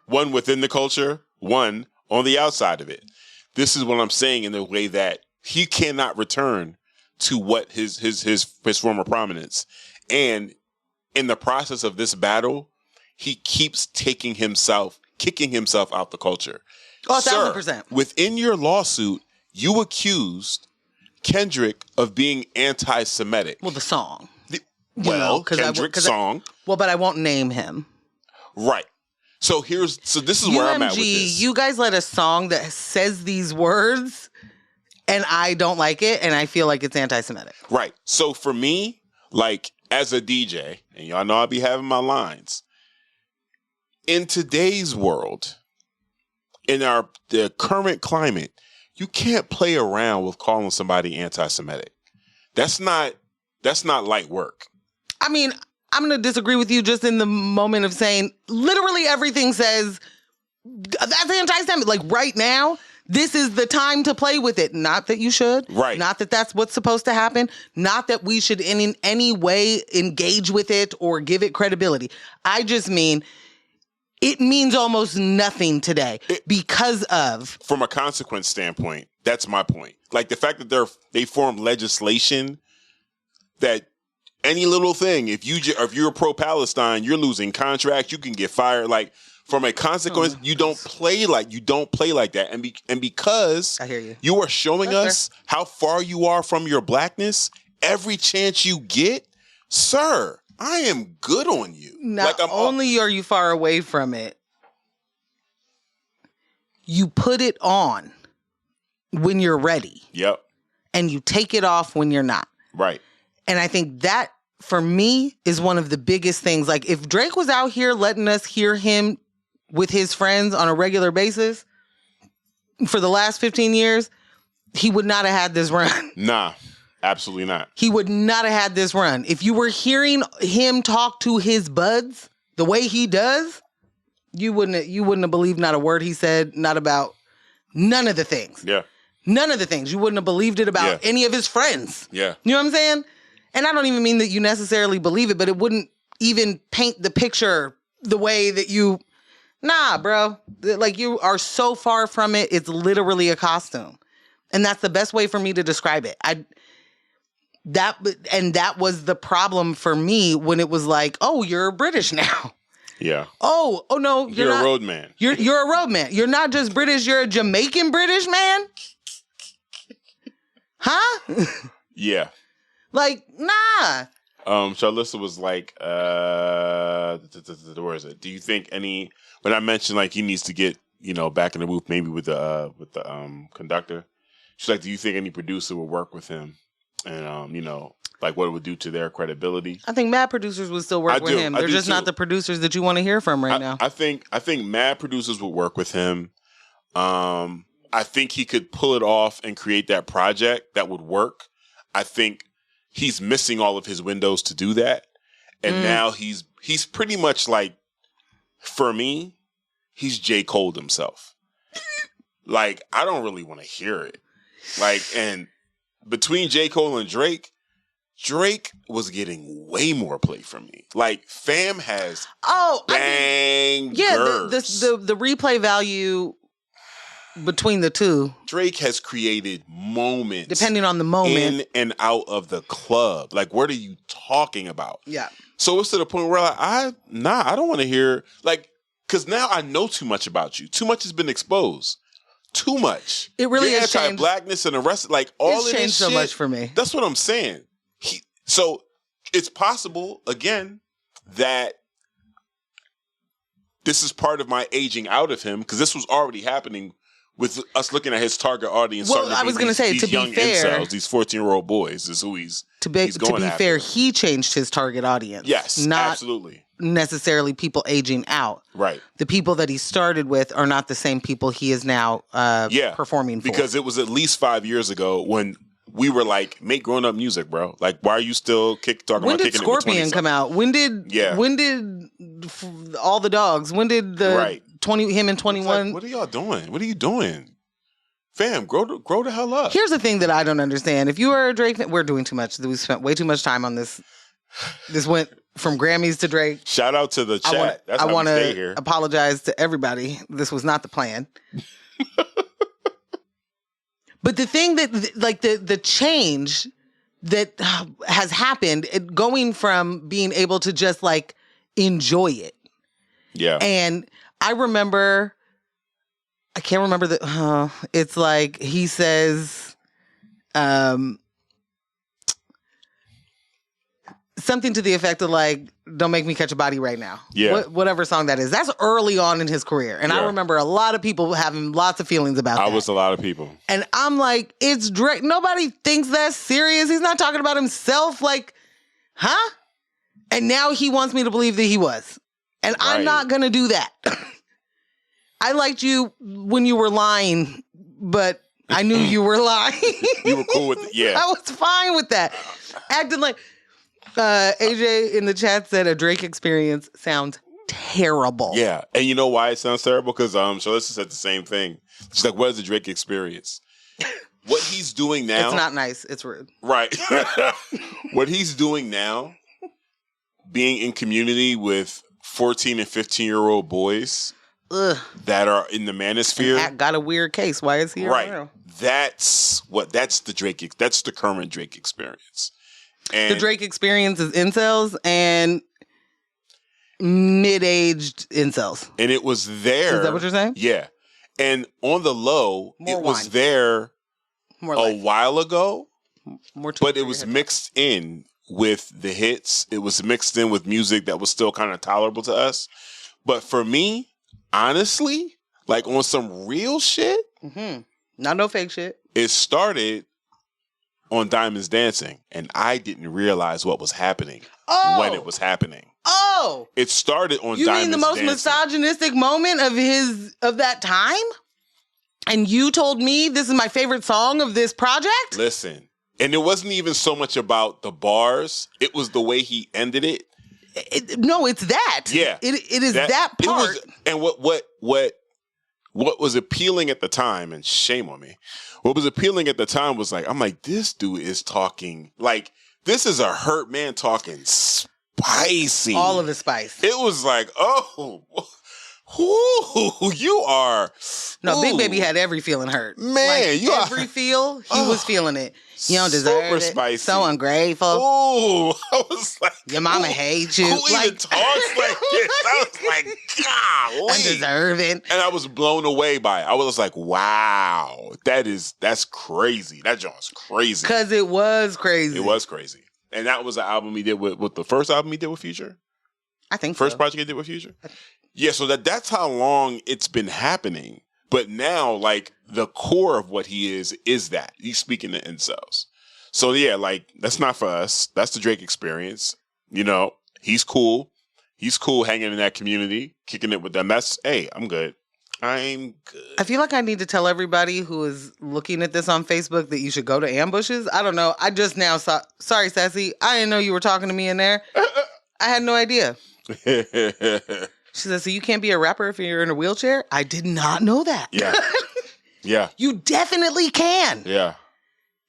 one within the culture, one on the outside of it. This is what I'm saying in the way that he cannot return to what his former prominence. And in the process of this battle, he keeps kicking himself out the culture. Oh, 1,000%. Within your lawsuit, you accused Kendrick of being anti-Semitic. Well, the song. Kendrick's song. Well, but I won't name him. Right. So this is where I'm at with this. You guys let a song that says these words, and I don't like it, and I feel like it's anti-Semitic. Right. So for me, like as a DJ, and y'all know I be having my lines, in today's world, in the current climate, you can't play around with calling somebody anti-Semitic. That's not light work. I mean, I'm going to disagree with you just in the moment of saying literally everything says that's anti-Semitic. Like right now, this is the time to play with it. Not that you should. Right. Not that that's what's supposed to happen. Not that we should in any way engage with it or give it credibility. I just mean it means almost nothing today because of... From a consequence standpoint, that's my point. Like the fact that they formed legislation that any little thing, if you're pro-Palestine, you're losing contracts, you can get fired. Like from a consequence, you don't play like that. And because I hear you. You are showing us how far you are from your blackness, every chance you get, sir, I am good on you. Not only are you far away from it, you put it on when you're ready. Yep. And you take it off when you're not. Right. And I think that, for me, is one of the biggest things. Like, if Drake was out here letting us hear him with his friends on a regular basis for the last 15 years, he would not have had this run. Nah, absolutely not. He would not have had this run. If you were hearing him talk to his buds the way he does, you wouldn't have believed not a word he said, not about none of the things. Yeah. None of the things. You wouldn't have believed it about any of his friends. Yeah. You know what I'm saying? And I don't even mean that you necessarily believe it, but it wouldn't even paint the picture the way that you... Nah, bro. Like, you are so far from it, it's literally a costume. And that's the best way for me to describe it. That was the problem for me when it was like, oh, you're British now. Yeah. Oh no, you're not, a road man. You're a road man. You're not just British, you're a Jamaican British man? Huh? Yeah. Like, nah. Charlissa was like, where is it? Do you think when I mentioned like he needs to get, back in the booth maybe with the conductor, she's like, do you think any producer would work with him? And, like what it would do to their credibility? I think mad producers would still work with him. They're just not the producers that you want to hear from right now. I think mad producers would work with him. I think he could pull it off and create that project that would work. I think he's missing all of his windows to do that. And now he's pretty much like, for me, he's J. Cole himself. Like, I don't really want to hear it. Like, and between J. Cole and Drake was getting way more play from me. Like, Fam has bangers. The replay value between the two. Drake has created moments. Depending on the moment. In and out of the club. Like, what are you talking about? Yeah. So it's to the point where I don't want to hear, like, because now I know too much about you. Too much has been exposed. Too much. It really Your has changed. Anti-blackness and the rest, like, all of this changed so shit, much for me. That's what I'm saying. So it's possible, again, that this is part of my aging out of him, because this was already happening with us looking at his target audience. Well, I was going to say, these to be young fair, incels, these 14-year-old boys is who he's going to be after. fair, he changed his target audience. Yes, not absolutely. necessarily people aging out. Right. The people that he started with are not the same people he is now performing for. Because it was at least 5 years ago when we were like, make grown-up music, bro. Like, why are you still talking about kicking it with 20-something? When did Scorpion come out? When did All the Dogs? When did the 20 him and 21? Like, what are y'all doing? What are you doing? Fam, grow the hell up. Here's the thing that I don't understand. If you are a Drake fan, we're doing too much. We spent way too much time on this. This went from Grammys to Drake. Shout out to the chat. I want to apologize to everybody. This was not the plan. But the thing that, like, the change that has happened, going from being able to just, like, enjoy it. Yeah. And I remember, I can't remember it's like, he says, something to the effect of, like, don't make me catch a body right now. Yeah. Whatever song that is. That's early on in his career. And I remember a lot of people having lots of feelings about that. I was a lot of people. And I'm like, it's Drake. Nobody thinks that's serious. He's not talking about himself. Like, huh? And now he wants me to believe that he was. And I'm not going to do that. I liked you when you were lying, but I knew you were lying. You were cool with it. Yeah. I was fine with that. Acting like... AJ in the chat said a Drake experience sounds terrible. Yeah. And you know why it sounds terrible? Because Charissa said the same thing. She's like, what is the Drake experience? What he's doing now... It's not nice. It's rude. Right. What he's doing now, being in community with 14 and 15-year-old boys that are in the manosphere... And got a weird case. Why is he around? That's the current Drake experience. And the Drake experience is incels and mid-aged incels. And it was there. Is that what you're saying? Yeah. And on the low, was there a while ago, but it was mixed in with the hits. It was mixed in with music that was still kind of tolerable to us. But for me, honestly, like on some real shit. Mm-hmm. Not no fake shit. It started on Diamonds Dancing, and I didn't realize what was happening when it was happening. Oh, it started on. You Diamonds mean the most Dancing. misogynistic moment of that time? And you told me this is my favorite song of this project? Listen, and it wasn't even so much about the bars; it was the way he ended it. No, it's that. Yeah, it is that part. And what was appealing at the time, and shame on me. What was appealing at the time was like, I'm like, this dude is talking, like, this is a hurt man talking spicy. All of the spice. It was like, oh, you are. No, Big Baby had every feeling hurt. Man, like, you every feel, he was feeling it. You don't deserve it. Spicy. So ungrateful. Oh, I was like, your mama hates you. Who even talks like this? I was like, golly. Undeserving. And I was blown away by it. I was like, wow, that's crazy. That joint's crazy. Because it was crazy. It was crazy. And that was the album he did with the first album he did with Future? I think First project he did with Future? Yeah, so that's how long it's been happening. But now, like, the core of what he is that. He's speaking to incels. So, yeah, like, that's not for us. That's the Drake experience. You know, he's cool. He's cool hanging in that community, kicking it with them. I'm good. I'm good. I feel like I need to tell everybody who is looking at this on Facebook that you should go to Ambushes. I don't know. I just now saw... Sorry, Sassy. I didn't know you were talking to me in there. I had no idea. She said, so you can't be a rapper if you're in a wheelchair? I did not know that. Yeah. Yeah. You definitely can. Yeah.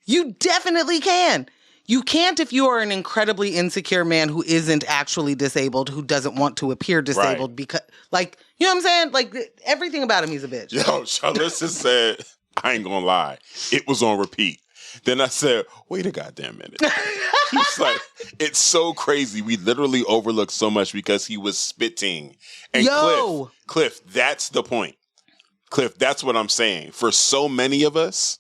You definitely can. You can't if you are an incredibly insecure man who isn't actually disabled, who doesn't want to appear disabled because, like, you know what I'm saying? Like, everything about him, he's a bitch. Yo, Charissa said, I ain't gonna lie, it was on repeat. Then I said, wait a goddamn minute. She's like, it's so crazy. We literally overlooked so much because he was spitting. And Cliff, that's the point. Cliff, that's what I'm saying. For so many of us,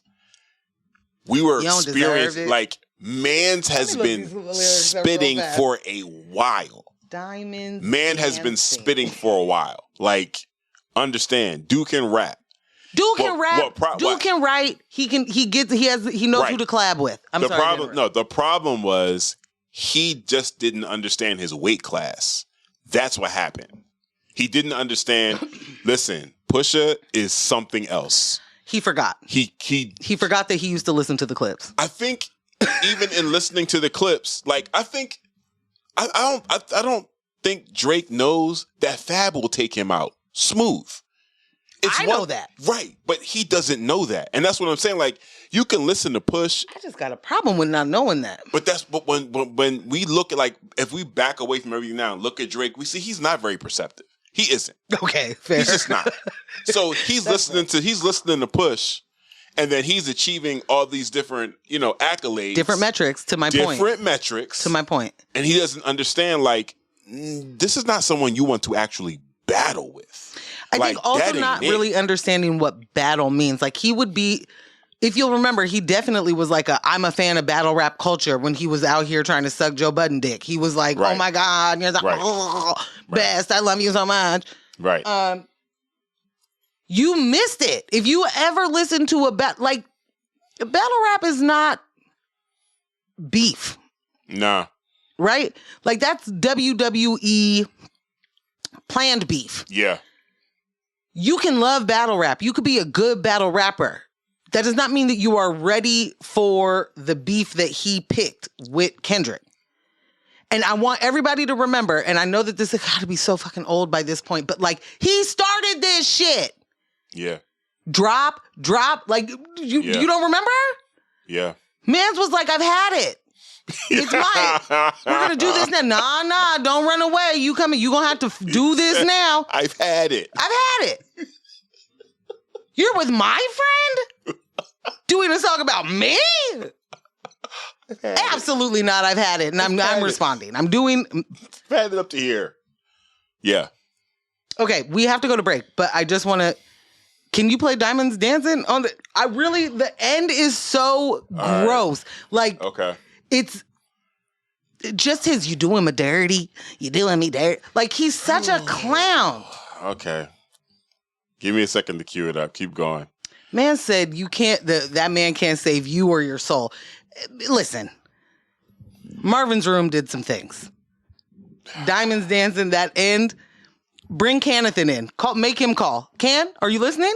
we were experiencing, like, Mans has been spitting for a while. Diamonds. Man has been spitting for a while. Like, understand, dude can rap. Dude can rap. Dude can write. He knows who to collab with. The problem was he just didn't understand his weight class. That's what happened. He didn't understand. Listen, Pusha is something else. He forgot. He forgot that he used to listen to the clips. I think even in listening to the clips, like I don't think Drake knows that Fab will take him out smooth. I know that. Right, but he doesn't know that. And that's what I'm saying. Like, you can listen to Push. I just got a problem with not knowing that. But when we look at, like, if we back away from everything now and look at Drake, we see he's not very perceptive. He isn't. Okay, fair. He's just not. So he's listening to Push, and then he's achieving all these different, accolades. Different metrics, to my point. Different metrics. To my point. And he doesn't understand, like, this is not someone you want to actually battle with. I think also not really understanding what battle means. Like, he would be, if you'll remember, he definitely was like I'm a fan of battle rap culture when he was out here trying to suck Joe Budden dick. He was like, oh my God, you're the best. I love you so much. Right. You missed it. If you ever listen to battle rap is not beef. Nah. Right? Like, that's WWE planned beef. Yeah. You can love battle rap. You could be a good battle rapper. That does not mean that you are ready for the beef that he picked with Kendrick. And I want everybody to remember, and I know that this has got to be so fucking old by this point, but like, he started this shit. Yeah. Drop. Like, you don't remember? Yeah. Mans was like, I've had it. It's mine. We're going to do this now. Nah, don't run away. You coming. You going to have to do this now. I've had it. You're with my friend? Doing a song about me? Absolutely not. I've had it. And I'm responding. I'm doing. I've had it up to here. Yeah. Okay, we have to go to break, but I just want to. Can you play Diamonds Dancing? The end is so gross. Like, okay. It's just you doing me dirty. You doing me dirty. Like, he's such a clown. Okay. Give me a second to cue it up. Keep going. Man said you can't, that man can't save you or your soul. Listen, Marvin's Room did some things. Diamonds Dancing, that end. Bring Canathan in. Make him call. Can, are you listening?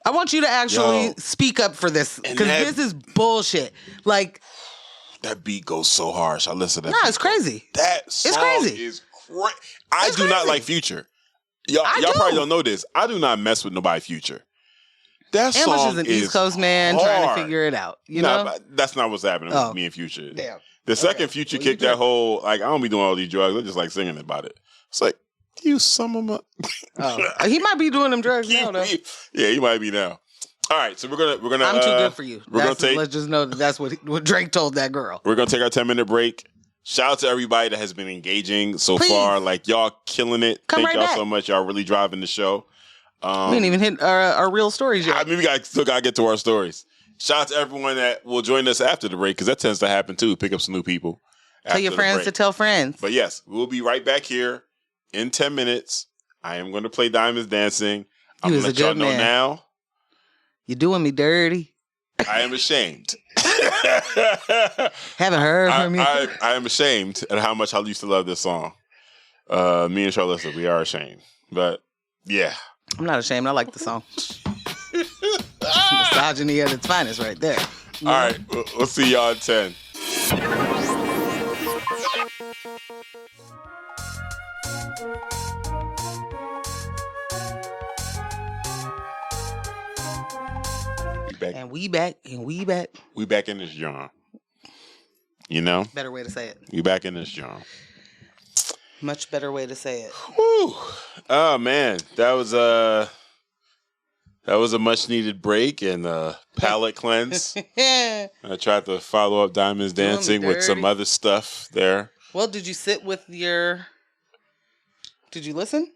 I want you to actually speak up for this, because this is bullshit. Like, that beat goes so harsh. I listen to that. No, it's crazy. That song is crazy. I do not like Future. Y'all probably don't know this. I do not mess with nobody Future. That Ambush song is an East Coast man trying to figure it out. You know? That's not what's happening with me and Future. Damn. The second Future kicked that whole, like, I don't be doing all these drugs. I just like singing about it. It's like, you some of my... He might be doing them drugs now, though. Yeah, he might be now. All right, so we're gonna. I'm too good for you. Let's just know that's what Drake told that girl. We're gonna take our 10-minute break. Shout out to everybody that has been engaging so far. Like, y'all killing it. Thank y'all so much. Y'all really driving the show. We didn't even hit our real stories yet. I mean, we still gotta get to our stories. Shout out to everyone that will join us after the break, because that tends to happen too. Pick up some new people. Tell your friends to tell friends. But yes, we'll be right back here in 10 minutes. I am going to play Diamonds Dancing. I'm going to let y'all know now. You're doing me dirty. I am ashamed. Haven't heard from you. I am ashamed at how much I used to love this song. Me and Charlissa, we are ashamed. But, yeah. I'm not ashamed. I like the song. Misogyny at its finest right there. All right. We'll see y'all in 10. And we back. We back in this John. You know? Better way to say it. We back in this John. Much better way to say it. Whew. Oh man, that was a much needed break and a palate cleanse. I tried to follow up Diamonds Dancing with some other stuff there. Well, did you sit with your? Did you listen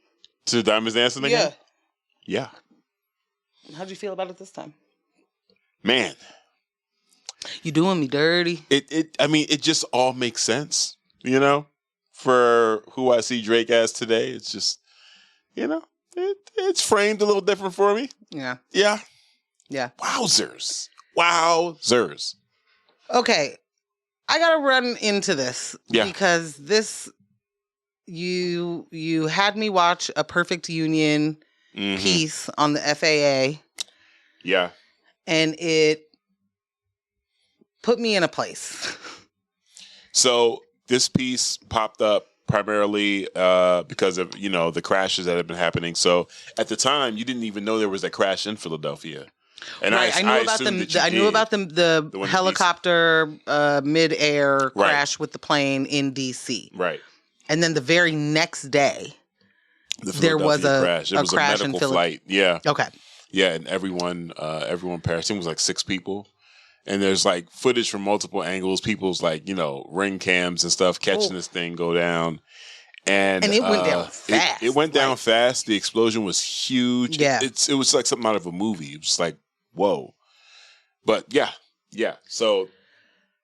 to Diamonds Dancing again? Yeah. How'd you feel about it this time? Man, you doing me dirty. It just all makes sense, you know, for who I see Drake as today. It's just, you know, it's framed a little different for me. Yeah. Yeah. Yeah. Wowzers. Okay. I got to run into this because this, you had me watch a Perfect Union piece on the FAA. Yeah. And it put me in a place. So this piece popped up primarily because of, the crashes that have been happening. So at the time, you didn't even know there was a crash in Philadelphia. And right. I knew about the helicopter mid-air crash with the plane in D.C. Right. And then the very next day, there was a crash. It was a medical flight. Yeah. Okay. Yeah, and everyone perished. It was like 6 people. And there's like footage from multiple angles, people's like, ring cams and stuff catching this thing go down. And it went down fast. It went down fast. The explosion was huge. Yeah. It was like something out of a movie. It was like, whoa. But yeah.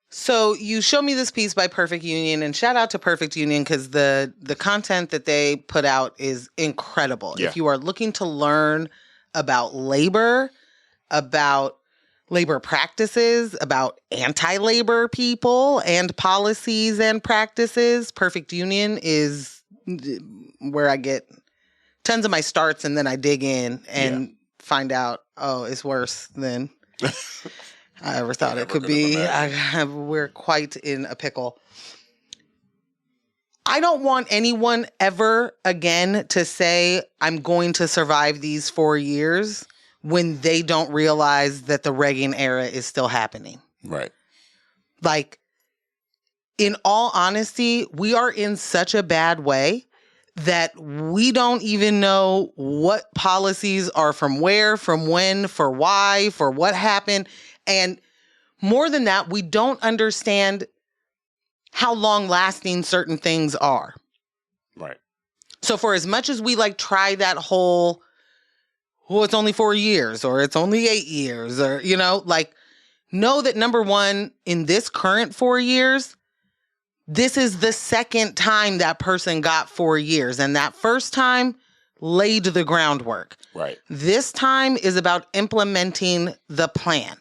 So you show me this piece by Perfect Union, and shout out to Perfect Union because the content that they put out is incredible. Yeah. If you are looking to learn about labor, about labor practices, about anti-labor people and policies and practices, Perfect Union is where I get tons of my starts, and then I dig in and find out, it's worse than I ever thought it could be. We're quite in a pickle. I don't want anyone ever again to say, I'm going to survive these 4 years when they don't realize that the Reagan era is still happening. Right. Like, in all honesty, we are in such a bad way that we don't even know what policies are from where, from when, for why, for what happened. And more than that, we don't understand how long lasting certain things are. Right. So for as much as we try that whole, it's only 4 years or it's only 8 years or, know that number one, in this current 4 years, this is the second time that person got 4 years. And that first time laid the groundwork. Right. This time is about implementing the plan.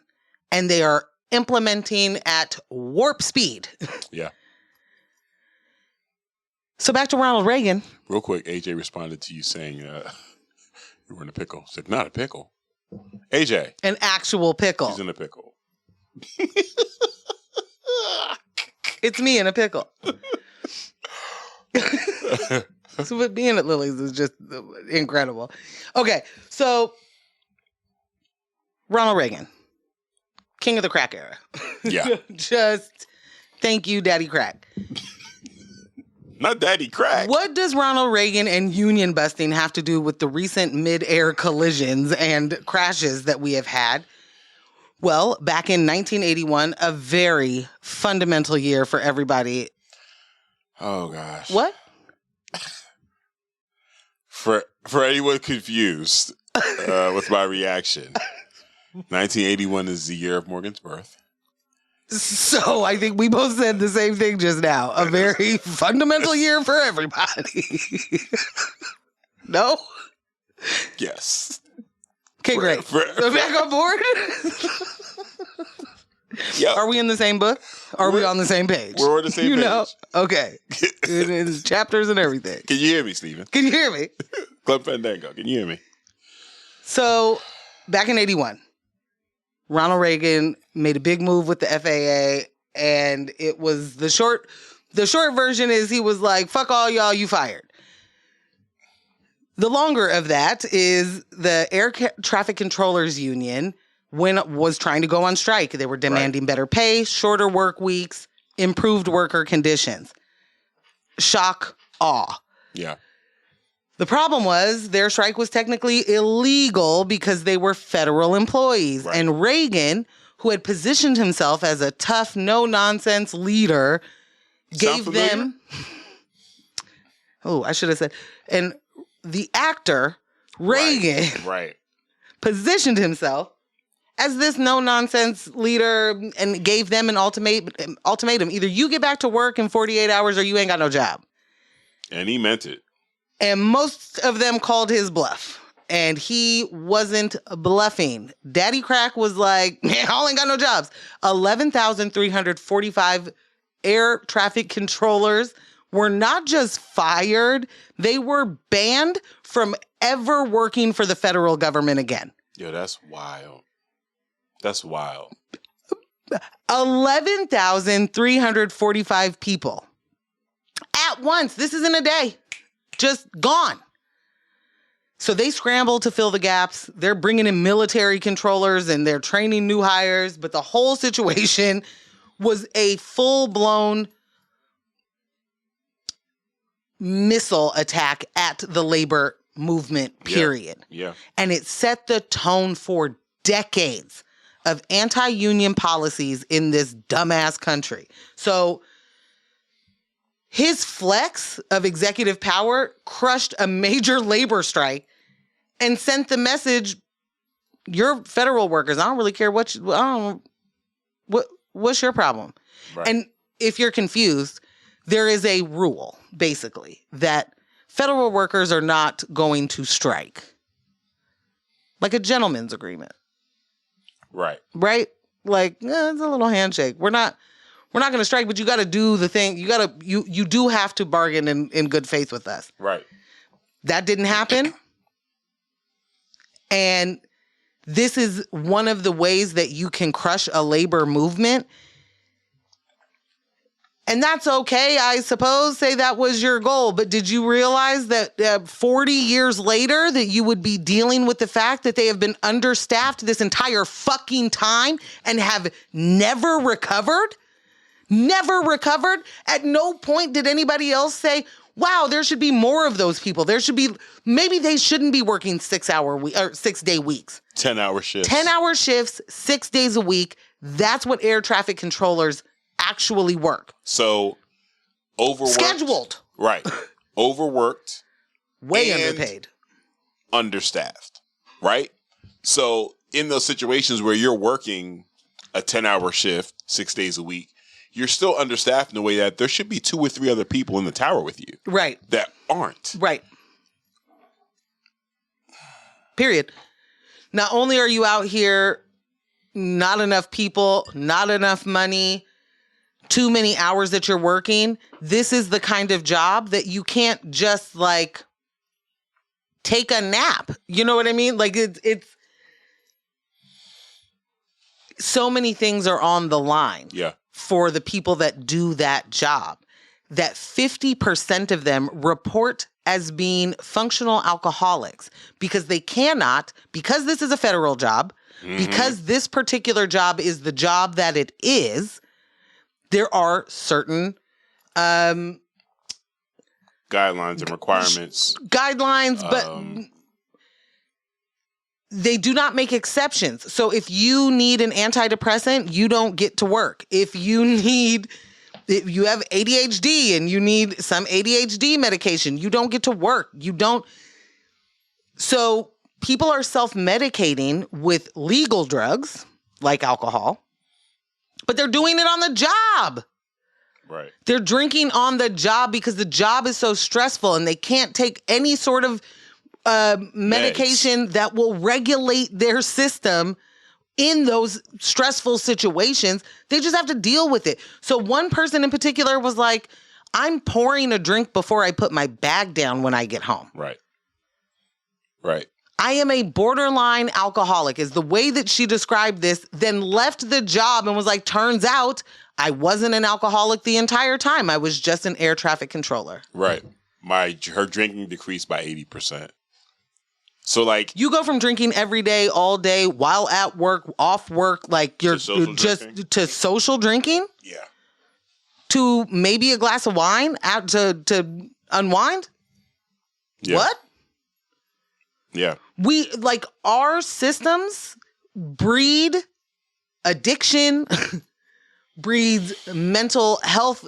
And they are implementing at warp speed. Yeah. So back to Ronald Reagan. Real quick, AJ responded to you saying you were in a pickle. I said, not a pickle. AJ. An actual pickle. He's in a pickle. It's me in a pickle. So being at Lily's is just incredible. Okay, so Ronald Reagan, king of the crack era. Yeah. Just thank you, Daddy Crack. Not Daddy Crack. What does Ronald Reagan and union busting have to do with the recent mid-air collisions and crashes that we have had? Well, back in 1981, a very fundamental year for everybody. Oh, gosh. What? For anyone confused with my reaction, 1981 is the year of Morgan's birth. So I think we both said the same thing just now. A very fundamental year for everybody. No? Yes. Okay, great. So back on board? Yep. Are we in the same book? Are we on the same page? We're on the same page. Okay. It's chapters and everything. Can you hear me, Stephen? Can you hear me? Club Fandango, can you hear me? So, back in 81, Ronald Reagan made a big move with the FAA, and it was the short version is he was like, fuck all y'all, you fired. The longer of that is the Air Traffic Controllers Union was trying to go on strike. They were demanding better pay, shorter work weeks, improved worker conditions. Shock, awe. Yeah. The problem was their strike was technically illegal because they were federal employees. Right. And Reagan, who had positioned himself as a tough, no-nonsense leader, gave them... Oh, I should have said... And the actor, Reagan, positioned himself as this no-nonsense leader and gave them an ultimatum. Either you get back to work in 48 hours or you ain't got no job. And he meant it. And most of them called his bluff. And he wasn't bluffing. Daddy Crack was like, man, I ain't got no jobs. 11,345 air traffic controllers were not just fired, they were banned from ever working for the federal government again. Yo, that's wild. That's wild. 11,345 people at once. This isn't a day. Just gone. So they scramble to fill the gaps. They're bringing in military controllers and they're training new hires. But the whole situation was a full-blown missile attack at the labor movement, period. Yeah. And it set the tone for decades of anti-union policies in this dumbass country. So his flex of executive power crushed a major labor strike and sent the message, you're federal workers. I don't really care what's your problem? Right. And if you're confused, there is a rule, basically, that federal workers are not going to strike. Like a gentleman's agreement. Right. Right? Like, it's a little handshake. We're not going to strike, but you got to do the thing. You do have to bargain in good faith with us. Right. That didn't happen. And this is one of the ways that you can crush a labor movement. And that's okay, I suppose. Say that was your goal. But did you realize that 40 years later that you would be dealing with the fact that they have been understaffed this entire fucking time and have never recovered? Never recovered? At no point did anybody else say, wow, there should be more of those people. Maybe they shouldn't be working 6-day weeks. 10-hour shifts. 10-hour shifts, 6 days a week. That's what air traffic controllers actually work. So, overworked. Scheduled. Right. Overworked. Way underpaid. Understaffed. Right? So, in those situations where you're working a 10-hour shift, 6 days a week, you're still understaffed in the way that there should be 2 or 3 other people in the tower with you. Right. That aren't. Right. Period. Not only are you out here, not enough people, not enough money, too many hours that you're working, this is the kind of job that you can't just like take a nap. You know what I mean? Like it's so many things are on the line. Yeah. For the people that do that job, that 50% of them report as being functional alcoholics because they cannot, because this is a federal job, because this particular job is the job that it is, there are certain guidelines and requirements. But they do not make exceptions. So if you need an antidepressant, you don't get to work. If you have ADHD and you need some ADHD medication, you don't get to work. So people are self-medicating with legal drugs like alcohol, but they're doing it on the job. Right. They're drinking on the job because the job is so stressful and they can't take any sort of medication that will regulate their system in those stressful situations. They just have to deal with it. So one person in particular was like, I'm pouring a drink before I put my bag down when I get home. Right. Right. I am a borderline alcoholic is the way that she described this, then left the job and was like, turns out I wasn't an alcoholic the entire time. I was just an air traffic controller. Right. Her drinking decreased by 80%. So like you go from drinking every day, all day, while at work, off work, like you're to social drinking. Yeah. To maybe a glass of wine out to unwind. Yeah. What? Yeah. We like our systems breed addiction, breeds mental health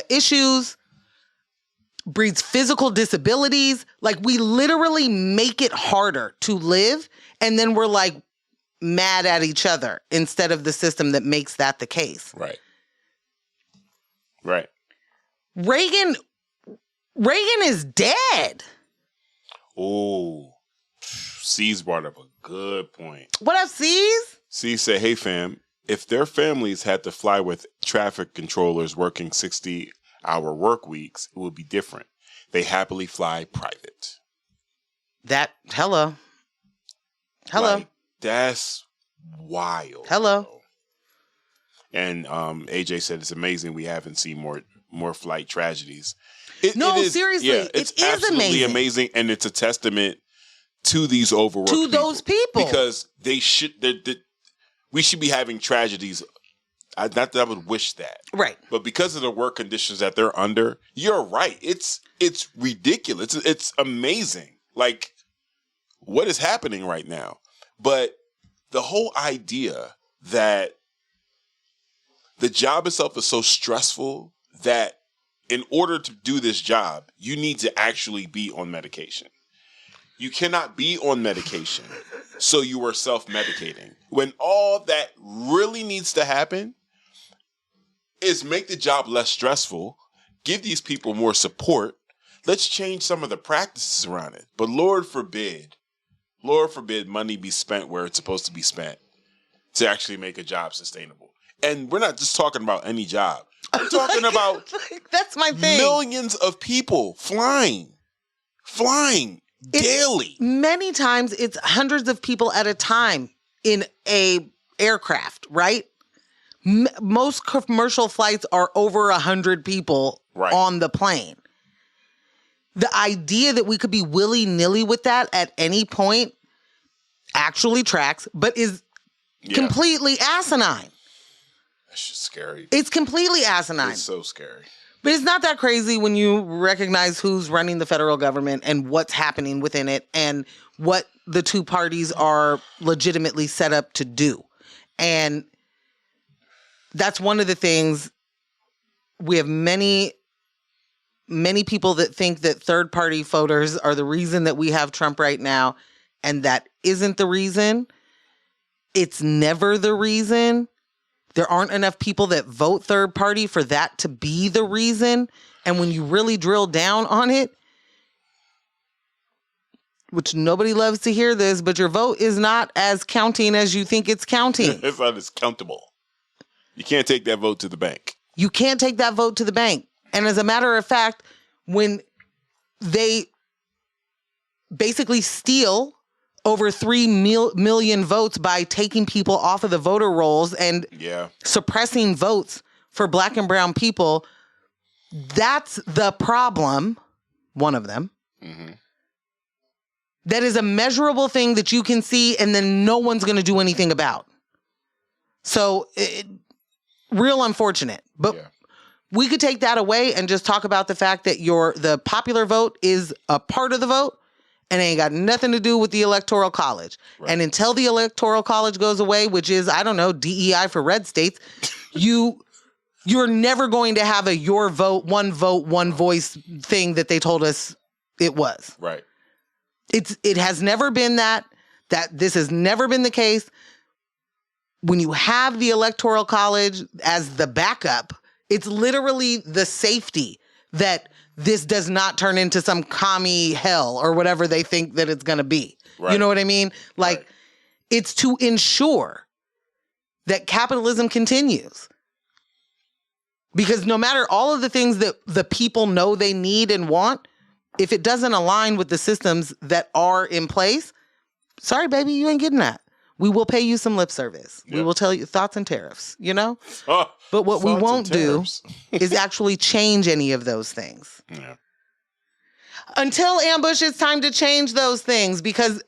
issues, breeds physical disabilities. Like we literally make it harder to live. And then we're like mad at each other instead of the system that makes that the case. Right. Right. Reagan Regan is dead. Oh, C's brought up a good point. What up, C's? C said, hey, fam, if their families had to fly with traffic controllers working 60-hour work weeks, it would be different. They happily fly private. Hello. Like, that's wild. Hello. Bro. And AJ said it's amazing we haven't seen more flight tragedies. Seriously, it's it is absolutely amazing, and it's a testament to these overworked people. Those people, because we should be having tragedies. Not that I would wish that, right? But because of the work conditions that they're under, you're right. It's ridiculous. It's amazing. Like, what is happening right now? But the whole idea that the job itself is so stressful that in order to do this job, you need to actually be on medication. You cannot be on medication, so you are self-medicating. When all that really needs to happen is make the job less stressful, give these people more support, let's change some of the practices around it. But Lord forbid money be spent where it's supposed to be spent to actually make a job sustainable. And we're not just talking about any job. We're talking about that's my thing. Millions of people flying daily. Many times it's hundreds of people at a time in a aircraft, right? Most commercial flights are over 100 people on the plane. The idea that we could be willy-nilly with that at any point actually tracks, but is completely asinine. That's just scary. It's completely asinine. It's so scary. But it's not that crazy when you recognize who's running the federal government and what's happening within it and what the two parties are legitimately set up to do. And that's one of the things. We have many people that think that third-party voters are the reason that we have Trump right now, and that isn't the reason. It's never the reason. There aren't enough people that vote third party for that to be the reason. And when you really drill down on it, which nobody loves to hear this, but your vote is not as counting as you think it's counting. It's not as countable. You can't take that vote to the bank. You can't take that vote to the bank. And as a matter of fact, when they basically steal over 3 million votes by taking people off of the voter rolls and suppressing votes for Black and brown people, that's the problem, one of them. Mm-hmm. That is a measurable thing that you can see and then no one's going to do anything about. So, real unfortunate. But we could take that away and just talk about the fact that the popular vote is a part of the vote and it ain't got nothing to do with the Electoral College. Right. And until the Electoral College goes away, which is, I don't know, DEI for red states, you're never going to have a vote, one voice thing that they told us it was. Right. It has never been that this has never been the case. When you have the Electoral College as the backup, it's literally the safety that this does not turn into some commie hell or whatever they think that it's going to be. Right. You know what I mean? Like, it's to ensure that capitalism continues. Because no matter all of the things that the people know they need and want, if it doesn't align with the systems that are in place, sorry, baby, you ain't getting that. We will pay you some lip service. Yep. We will tell you thoughts and tariffs, you know? But what we won't do is actually change any of those things. Yeah. Until Ambush, it's time to change those things, because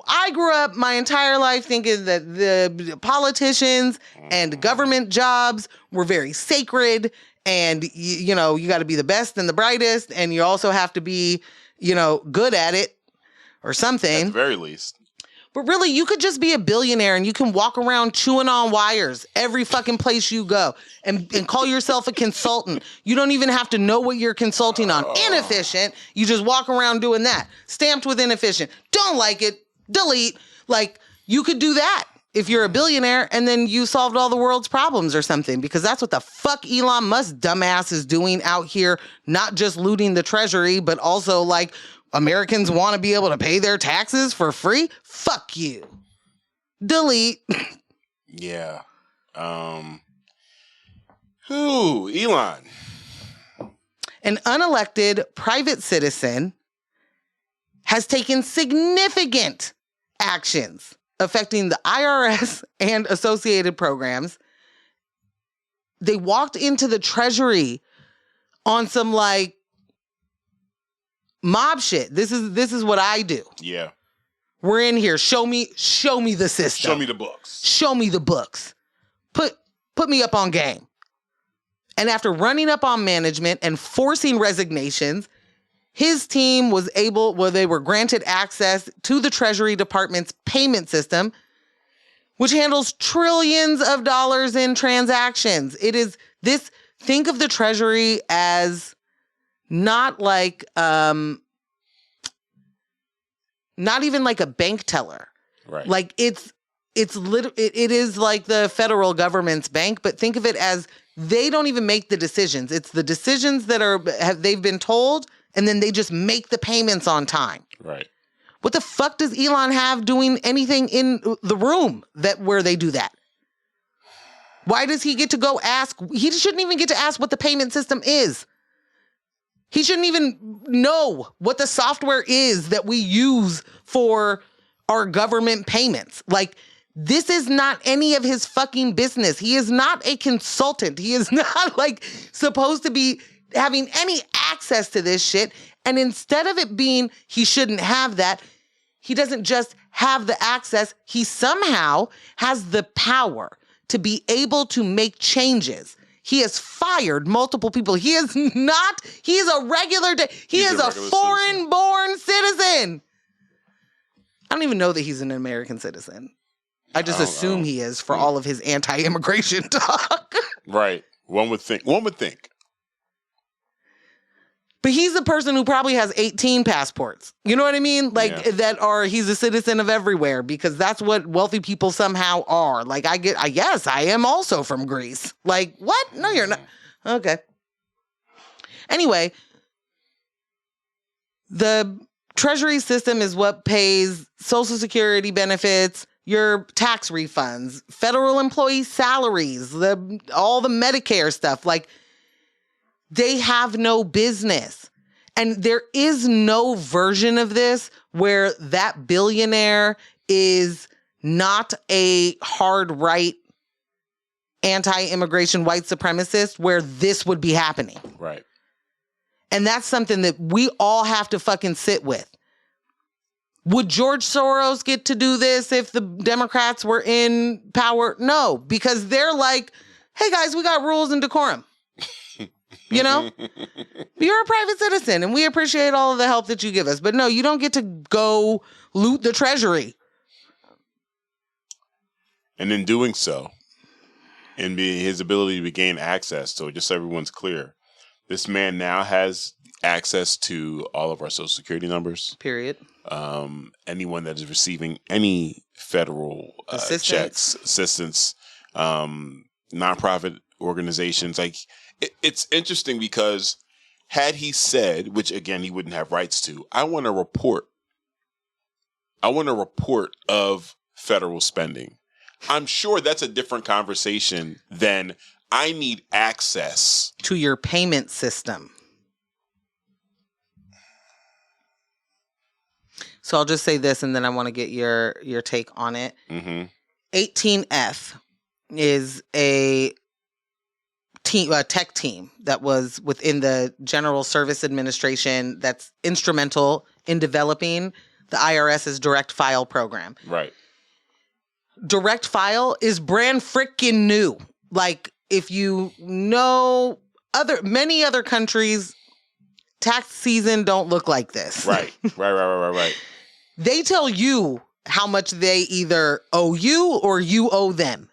I grew up my entire life thinking that the politicians and government jobs were very sacred, and you got to be the best and the brightest, and you also have to be, good at it or something. At the very least. But really, you could just be a billionaire and you can walk around chewing on wires every fucking place you go and call yourself a consultant. You don't even have to know what you're consulting on. Inefficient. You just walk around doing that. Stamped with inefficient. Don't like it. Delete. Like, you could do that if you're a billionaire and then you solved all the world's problems or something, because that's what the fuck Elon Musk dumbass is doing out here, not just looting the treasury, but also like Americans want to be able to pay their taxes for free. Fuck you. Delete. Yeah. Elon. An unelected private citizen has taken significant actions affecting the IRS and associated programs. They walked into the Treasury on some like mob shit. This is what I do. Yeah. We're in here. Show me the system. Show me the books. Show me the books. Put me up on game. And after running up on management and forcing resignations, his team they were granted access to the Treasury Department's payment system, which handles trillions of dollars in transactions. Think of the Treasury as not like, not even like a bank teller. Right. Like it is like the federal government's bank, but think of it as they don't even make the decisions. It's the decisions that they've been told, and then they just make the payments on time. Right. What the fuck does Elon have doing anything in the room where they do that? Why does he get to go ask? He shouldn't even get to ask what the payment system is. He shouldn't even know what the software is that we use for our government payments. Like, this is not any of his fucking business. He is not a consultant. He is not like supposed to be having any access to this shit. And instead of it being he shouldn't have that, he doesn't just have the access. He somehow has the power to be able to make changes. He has fired multiple people. He is a regular, he is a foreign-born citizen. I don't even know that he's an American citizen. I just assume he is for all of his anti-immigration talk. Right. One would think. But he's a person who probably has 18 passports. You know what I mean? Like he's a citizen of everywhere, because that's what wealthy people somehow are. Like yes, I am also from Greece. Like, what? No, you're not. Okay. Anyway, the Treasury system is what pays Social Security benefits, your tax refunds, federal employee salaries, all the Medicare stuff. Like, they have no business. And there is no version of this where that billionaire is not a hard right anti-immigration white supremacist where this would be happening. Right. And that's something that we all have to fucking sit with. Would George Soros get to do this if the Democrats were in power? No, because they're like, hey guys, we got rules and decorum. You know, you're a private citizen and we appreciate all of the help that you give us. But no, you don't get to go loot the Treasury. And in doing so, and his ability to gain access, so just so everyone's clear, this man now has access to all of our Social Security numbers. Period. Anyone that is receiving any federal checks, assistance, nonprofit organizations. Like, it's interesting because had he said, which again he wouldn't have rights to, I want a report of federal spending. I'm sure that's a different conversation than I need access to your payment system. So I'll just say this, and then I want to get your take on it. Mm-hmm. 18F is a tech team that was within the General Service Administration that's instrumental in developing the IRS's direct file program. Right. Direct file is brand freaking new. Like, if you know many other countries, tax season don't look like this. Right. They tell you how much they either owe you or you owe them.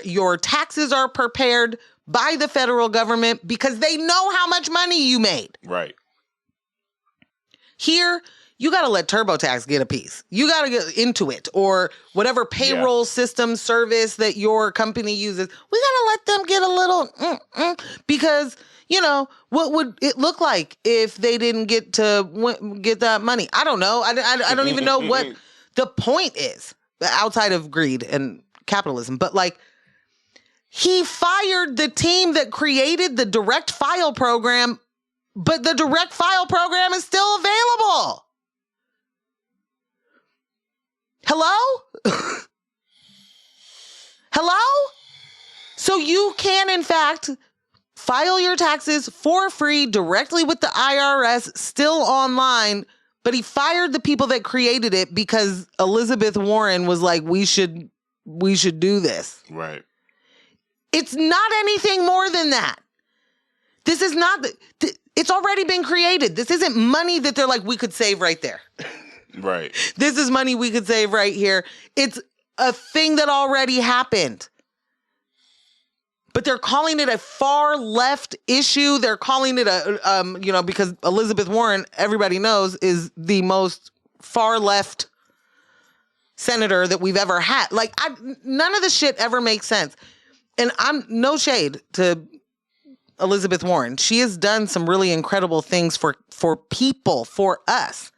Your taxes are prepared by the federal government because they know how much money you made. Right. Here, you got to let TurboTax get a piece. You got to get into it, or whatever payroll system service that your company uses. We got to let them get a little, because, you know, what would it look like if they didn't get that money? I don't know. I don't even know what the point is outside of greed and capitalism. But like, he fired the team that created the direct file program, but the direct file program is still available. Hello? Hello? So you can, in fact, file your taxes for free directly with the IRS, still online, but he fired the people that created it because Elizabeth Warren was like, we should do this. Right. It's not anything more than that. This is not, it's already been created. This isn't money that they're like, we could save right there. Right. This is money we could save right here. It's a thing that already happened. But they're calling it a far left issue. They're calling it because Elizabeth Warren, everybody knows, is the most far left senator that we've ever had. Like, none of this shit ever makes sense. And I'm no shade to Elizabeth Warren. She has done some really incredible things for people, for us.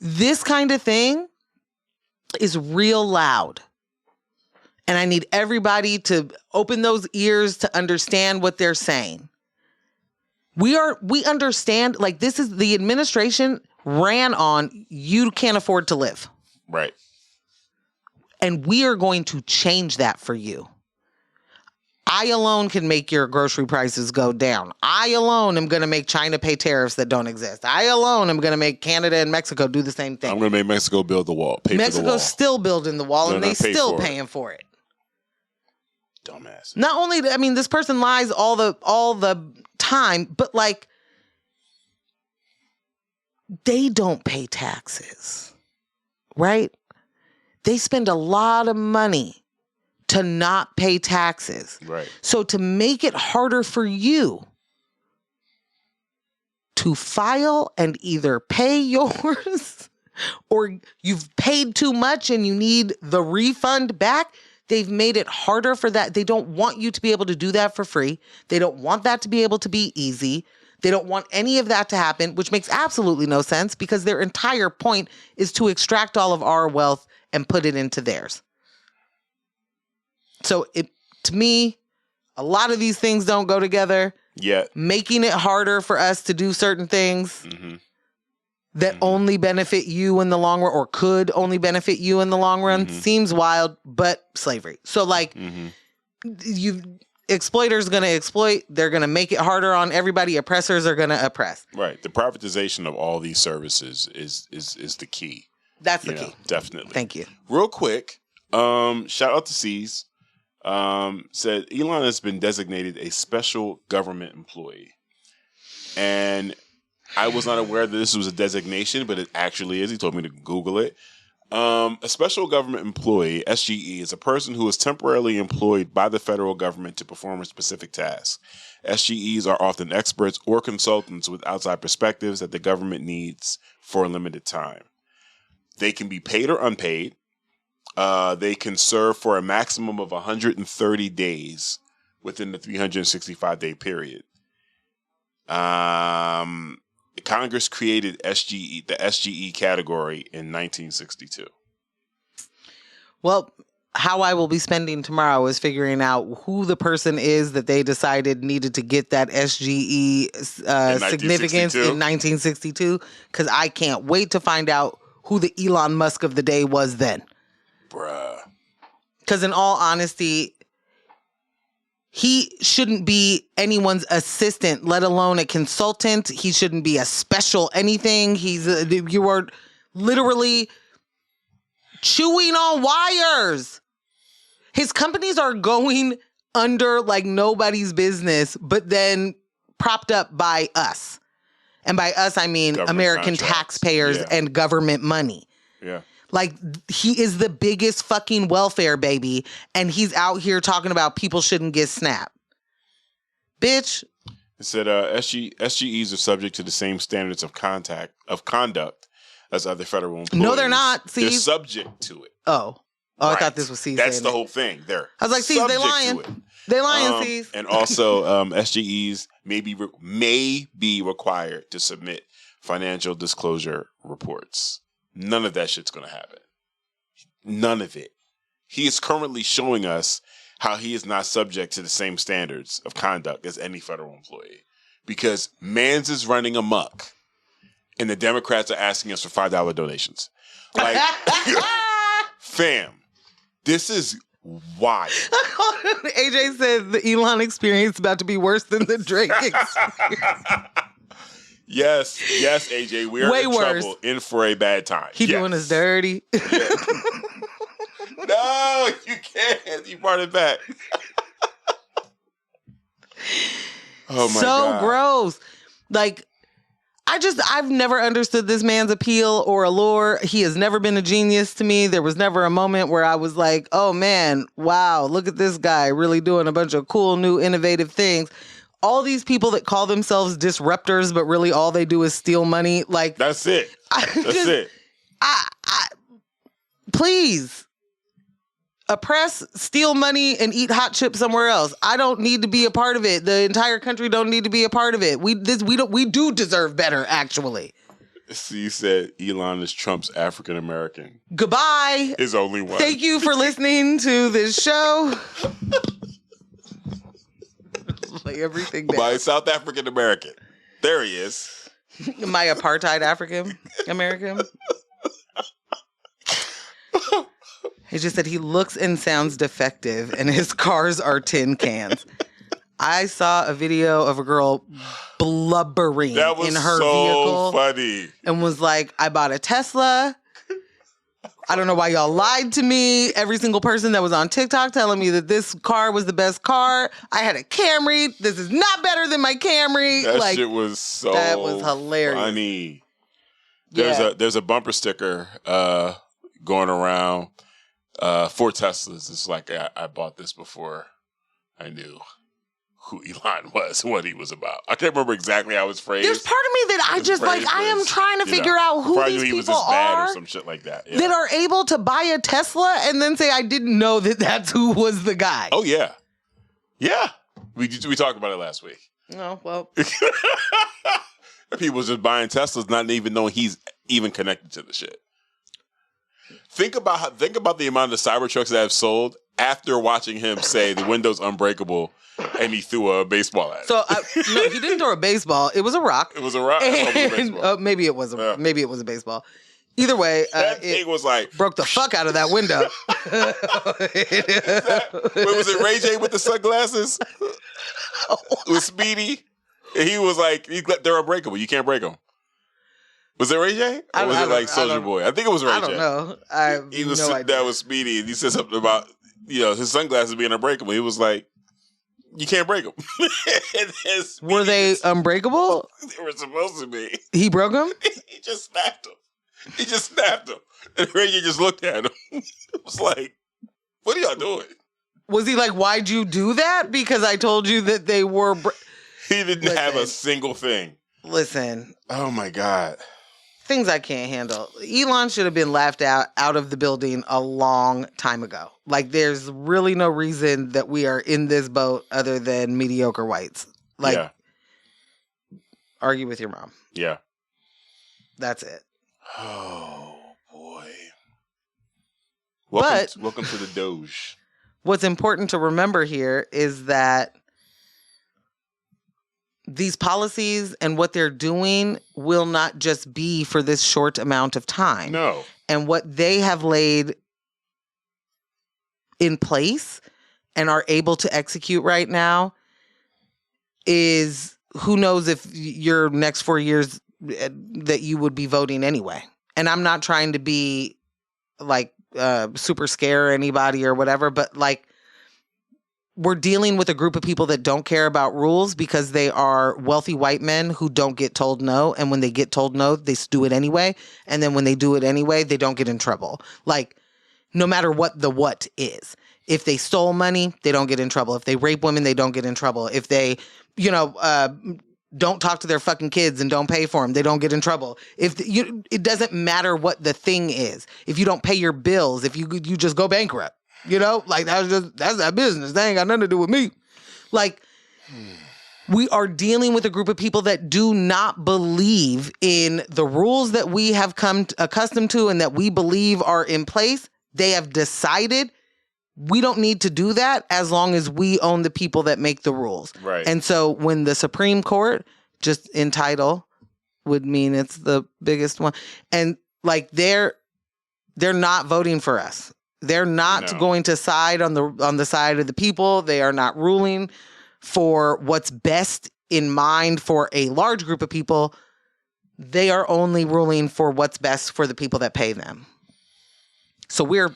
This kind of thing is real loud. And I need everybody to open those ears to understand what they're saying. We understand, like, this is the administration ran on, you can't afford to live. Right. And we are going to change that for you. I alone can make your grocery prices go down. I alone am going to make China pay tariffs that don't exist. I alone am going to make Canada and Mexico do the same thing. I'm going to make Mexico build the wall. Mexico's still building the wall, and they still paying for it. Dumbass. Not only, this person lies all the time, but like, they don't pay taxes, right? They spend a lot of money to not pay taxes. Right. So to make it harder for you to file and either pay yours or you've paid too much and you need the refund back, they've made it harder for that. They don't want you to be able to do that for free. They don't want that to be able to be easy. They don't want any of that to happen, which makes absolutely no sense because their entire point is to extract all of our wealth and put it into theirs. So to me, a lot of these things don't go together. Yeah. Making it harder for us to do certain things that only benefit you in the long run or could only benefit you in the long run seems wild, but slavery. So like exploiters going to exploit. They're going to make it harder on everybody. Oppressors are going to oppress. Right. The privatization of all these services is the key. That's the key. Definitely. Thank you. Real quick, shout out to C's. Said Elon has been designated a special government employee. And I was not aware that this was a designation, but it actually is. He told me to Google it. A special government employee, SGE, is a person who is temporarily employed by the federal government to perform a specific task. SGEs are often experts or consultants with outside perspectives that the government needs for a limited time. They can be paid or unpaid. They can serve for a maximum of 130 days within the 365-day period. Congress created the SGE category in 1962. Well, how I will be spending tomorrow is figuring out who the person is that they decided needed to get that SGE significance in 1962, because I can't wait to find out who the Elon Musk of the day was then. Bruh. Because in all honesty, he shouldn't be anyone's assistant, let alone a consultant. He shouldn't be a special anything. You are literally chewing on wires. His companies are going under like nobody's business, but then propped up by us. And by us, I mean government American taxpayers and government money. Yeah. Like, he is the biggest fucking welfare baby, and he's out here talking about people shouldn't get SNAP. Bitch. It said SGEs are subject to the same standards of conduct as other federal employees. No, they're not. See, they're subject to it. Oh, right. I thought this was C's. That's the whole thing. They're I was like, C's, they lying. They lying, C's. And also, SGEs may be required to submit financial disclosure reports. None of that shit's going to happen. None of it. He is currently showing us how he is not subject to the same standards of conduct as any federal employee. Because Mans is running amok, and the Democrats are asking us for $5 donations. Like, fam, this is wild. AJ said the Elon experience is about to be worse than the Drake experience. Yes, AJ, we are in trouble, in for a bad time. He doing us dirty. Yeah. No, you can't. You brought it back. Oh my God. So gross. Like, I've never understood this man's appeal or allure. He has never been a genius to me. There was never a moment where I was like, oh man, wow, look at this guy really doing a bunch of cool, new, innovative things. All these people that call themselves disruptors, but really all they do is steal money. Like, that's it. Please. Oppress, steal money, and eat hot chips somewhere else. I don't need to be a part of it. The entire country don't need to be a part of it. We do deserve better, actually. See, you said Elon is Trump's African American. Goodbye. His only one. Thank you for listening to this show. Lay everything down. My South African American. There he is. My apartheid African American. He just said he looks and sounds defective and his cars are tin cans. I saw a video of a girl blubbering in her vehicle. Funny. And was like, I bought a Tesla. I don't know why y'all lied to me. Every single person that was on TikTok telling me that this car was the best car. I had a Camry. This is not better than my Camry. That shit was that was hilarious. Funny. There's a bumper sticker going around. 4 Teslas. It's like I bought this before I knew who Elon was, what he was about. I can't remember exactly how it was phrased. There's part of me that I am trying to figure out who these people are, or some shit like that. That are able to buy a Tesla and then say, I didn't know that that's who was the guy. Oh yeah, we talked about it last week. Oh well, people just buying Teslas, not even knowing he's even connected to the shit. Think about the amount of Cybertrucks that have sold after watching him say the window's unbreakable and he threw a baseball at it. So no, he didn't throw a baseball. It was a rock. It was a rock. Maybe it was a baseball. Either way, that thing was like broke the fuck out of that window. Was it Ray J with the sunglasses? With Speedy, and he was like, "They're unbreakable. You can't break them." Was it Ray J? Or was it like Soulja Boy? I think it was Ray J. I don't know. He was sitting down with Speedy and he said something about, his sunglasses being unbreakable. He was like, you can't break them. Were they unbreakable? They were supposed to be. He broke them? He just snapped them. And Ray J just looked at him. It was like, what are y'all doing? Was he like, why'd you do that? Because I told you that they were... He didn't have a single thing. Listen. Oh my God. Things I can't handle. Elon should have been laughed out of the building a long time ago. Like, there's really no reason that we are in this boat other than mediocre whites. Like, argue with your mom. Yeah. That's it. Oh, boy. Welcome to the Doge. What's important to remember here is that these policies and what they're doing will not just be for this short amount of time. No. And what they have laid in place and are able to execute right now is, who knows if your next 4 years that you would be voting anyway. And I'm not trying to be like super scare anybody or whatever, but like, we're dealing with a group of people that don't care about rules because they are wealthy white men who don't get told no. And when they get told no, they do it anyway. And then when they do it anyway, they don't get in trouble. Like, no matter what the what is. If they stole money, they don't get in trouble. If they rape women, they don't get in trouble. If they, don't talk to their fucking kids and don't pay for them, they don't get in trouble. It doesn't matter what the thing is. If you don't pay your bills, if you just go bankrupt, like that's that business. That ain't got nothing to do with me. Like, we are dealing with a group of people that do not believe in the rules that we have come accustomed to and that we believe are in place. They have decided we don't need to do that as long as we own the people that make the rules. Right. And so when the Supreme Court, just in title, would mean it's the biggest one. And like they're not voting for us. They're not going to side on the side of the people. They are not ruling for what's best in mind for a large group of people. They are only ruling for what's best for the people that pay them. So we're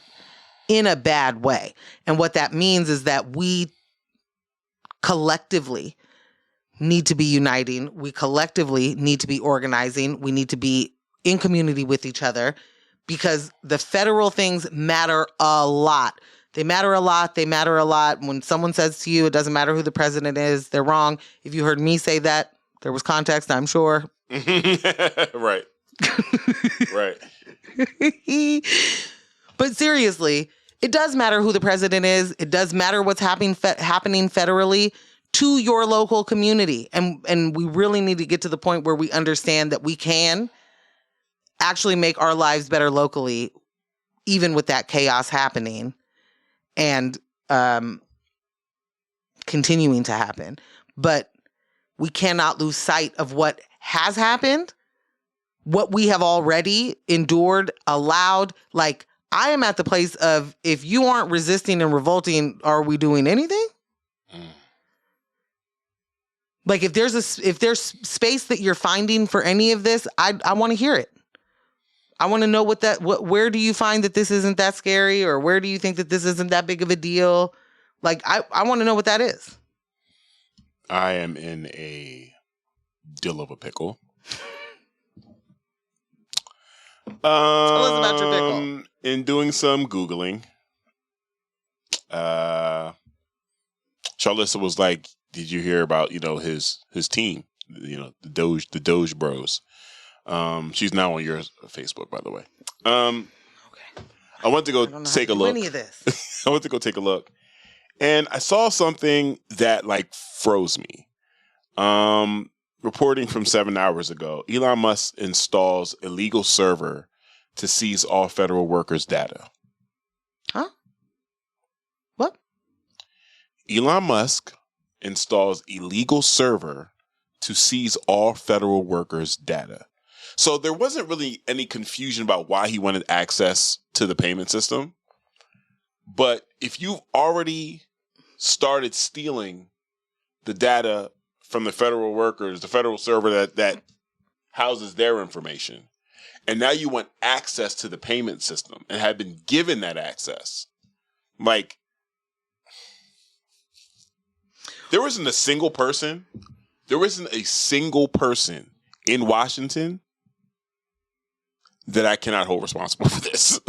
in a bad way. And what that means is that we collectively need to be uniting. We collectively need to be organizing. We need to be in community with each other because the federal things matter a lot. They matter a lot. They matter a lot. When someone says to you, it doesn't matter who the president is, they're wrong. If you heard me say that, there was context, I'm sure. Right. Right. But seriously, it does matter who the president is. It does matter what's happening federally to your local community. And we really need to get to the point where we understand that we can actually make our lives better locally, even with that chaos happening and continuing to happen. But we cannot lose sight of what has happened, what we have already endured, allowed. Like, I am at the place of, if you aren't resisting and revolting, are we doing anything? Like, if there's space that you're finding for any of this, I want to hear it. I want to know where do you find that this isn't that scary, or where do you think that this isn't that big of a deal? Like, I want to know what that is. I am in a dill of a pickle. Tell us about your pickle. In doing some Googling, Charlissa was like, did you hear about, his team, the Doge Bros? She's now on your Facebook, by the way. Okay. I went to go take a look. Any of this. I went to go take a look, and I saw something that froze me. Reporting from 7 hours ago, Elon Musk installs illegal server to seize all federal workers' data. Huh? What? Elon Musk installs illegal server to seize all federal workers' data. So there wasn't really any confusion about why he wanted access to the payment system. But if you've already started stealing the data from the federal workers, the federal server that houses their information, and now you want access to the payment system and have been given that access, there isn't a single person in Washington that I cannot hold responsible for this.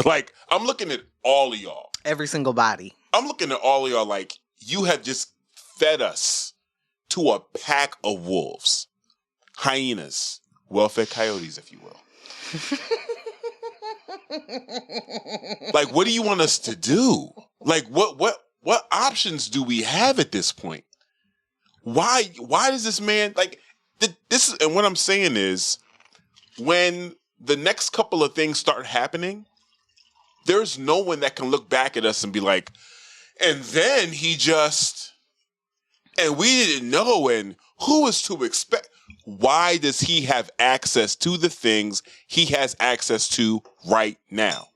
I'm looking at all of y'all. Every single body. I'm looking at all of y'all like you have just fed us to a pack of wolves. Hyenas. Well-fed coyotes, if you will. What do you want us to do? What options do we have at this point? Why does this man this is, and what I'm saying is, when the next couple of things start happening, there's no one that can look back at us and be like, and then and we didn't know, and who was to expect? Why does he have access to the things he has access to right now?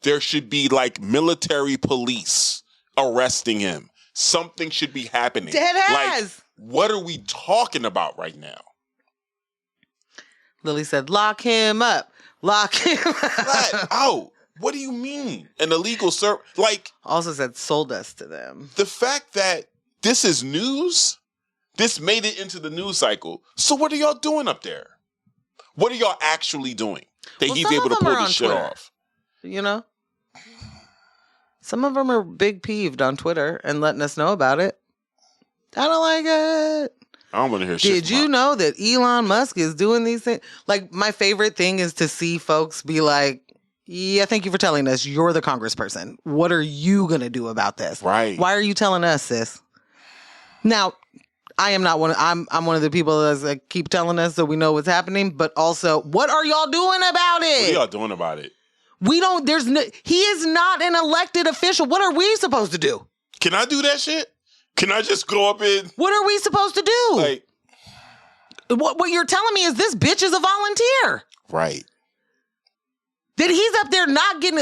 There should be military police arresting him. Something should be happening. Dead ass. What are we talking about right now? Lily said, lock him up. Lock him up. Flat out. What do you mean? An illegal server? Also said, sold us to them. The fact that this is news, this made it into the news cycle. So what are y'all doing up there? What are y'all actually doing that he's able to pull this shit off? Some of them are big peeved on Twitter and letting us know about it. I don't like it. I don't want to hear shit. Did you know that Elon Musk is doing these things? Like, my favorite thing is to see folks be like, yeah, thank you for telling us. You're the congressperson. What are you going to do about this? Right. Why are you telling us, sis? Now, I am not one. I'm one of the people that keep telling us so we know what's happening. But also, what are y'all doing about it? What are y'all doing about it? We don't. He is not an elected official. What are we supposed to do? Can I do that shit? Can I just go up and... What are we supposed to do? Like, what you're telling me is this bitch is a volunteer. Right. That he's up there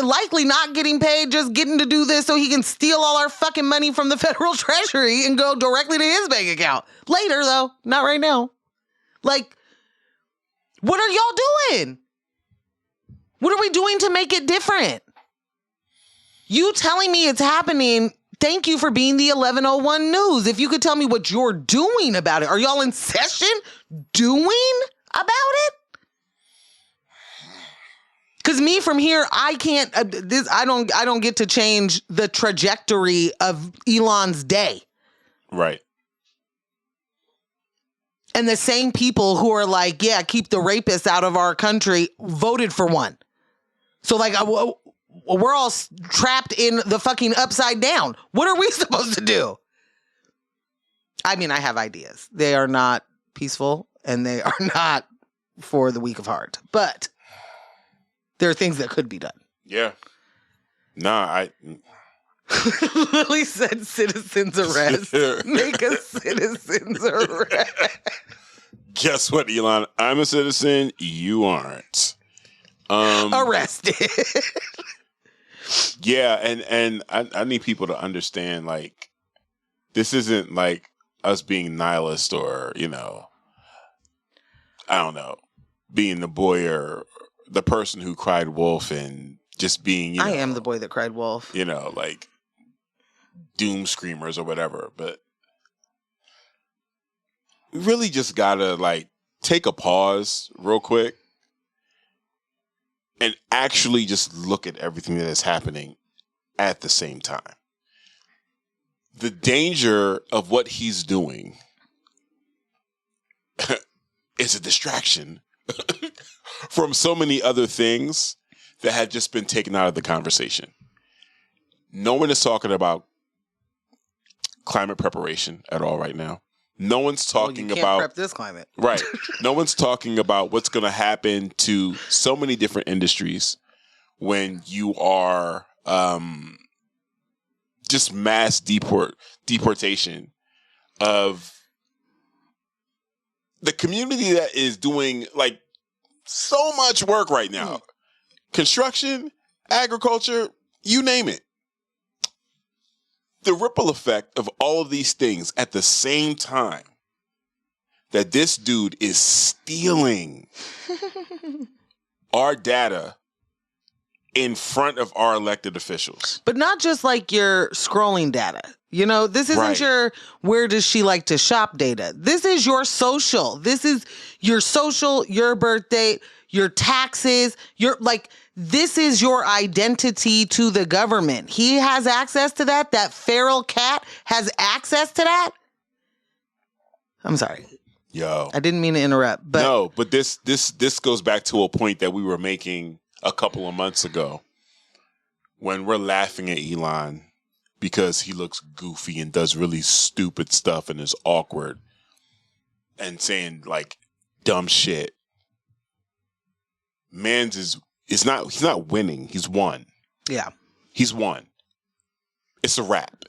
likely not getting paid, just getting to do this so he can steal all our fucking money from the federal treasury and go directly to his bank account. Later, though. Not right now. Like, what are y'all doing? What are we doing to make it different? You telling me it's happening, thank you for being the 1101 News. If you could tell me what you're doing about it. Are y'all in session doing about it? Because me from here, I can't. I don't get to change the trajectory of Elon's day. Right. And the same people who are like, yeah, keep the rapists out of our country, voted for one. So like, we're all trapped in the fucking upside down. What are we supposed to do? I mean, I have ideas. They are not peaceful and they are not for the weak of heart, but there are things that could be done. Yeah. Nah, Lily said citizen's arrest. Make a citizen's arrest. Guess what, Elon? I'm a citizen. You aren't. Arrested. Yeah, and I need people to understand, like, this isn't like us being nihilist or, you know, I don't know, being the boy or the person who cried wolf and just being, you know, I am the boy that cried wolf. You know, like doom screamers or whatever. But we really just gotta like take a pause real quick and actually just look at everything that is happening at the same time. The danger of what he's doing is a distraction from so many other things that had just been taken out of the conversation. No one is talking about climate preparation at all right now. No one's talking about prep this climate. Right. No one's talking about what's going to happen to so many different industries when you are just mass deportation of the community that is doing like so much work right now. Construction, agriculture, you name it. The ripple effect of all of these things at the same time that this dude is stealing our data in front of our elected officials. But not just like your scrolling data. You know, this isn't your where does she like to shop data. This is your social. This is your social, your birth date, your taxes, your like this is your identity to the government. He has access to that. That feral cat has access to that. I'm sorry. Yo. I didn't mean to interrupt. But no, but this goes back to a point that we were making a couple of months ago when we're laughing at Elon because he looks goofy and does really stupid stuff and is awkward and saying like dumb shit. He's not winning. He's won. Yeah. He's won. It's a wrap.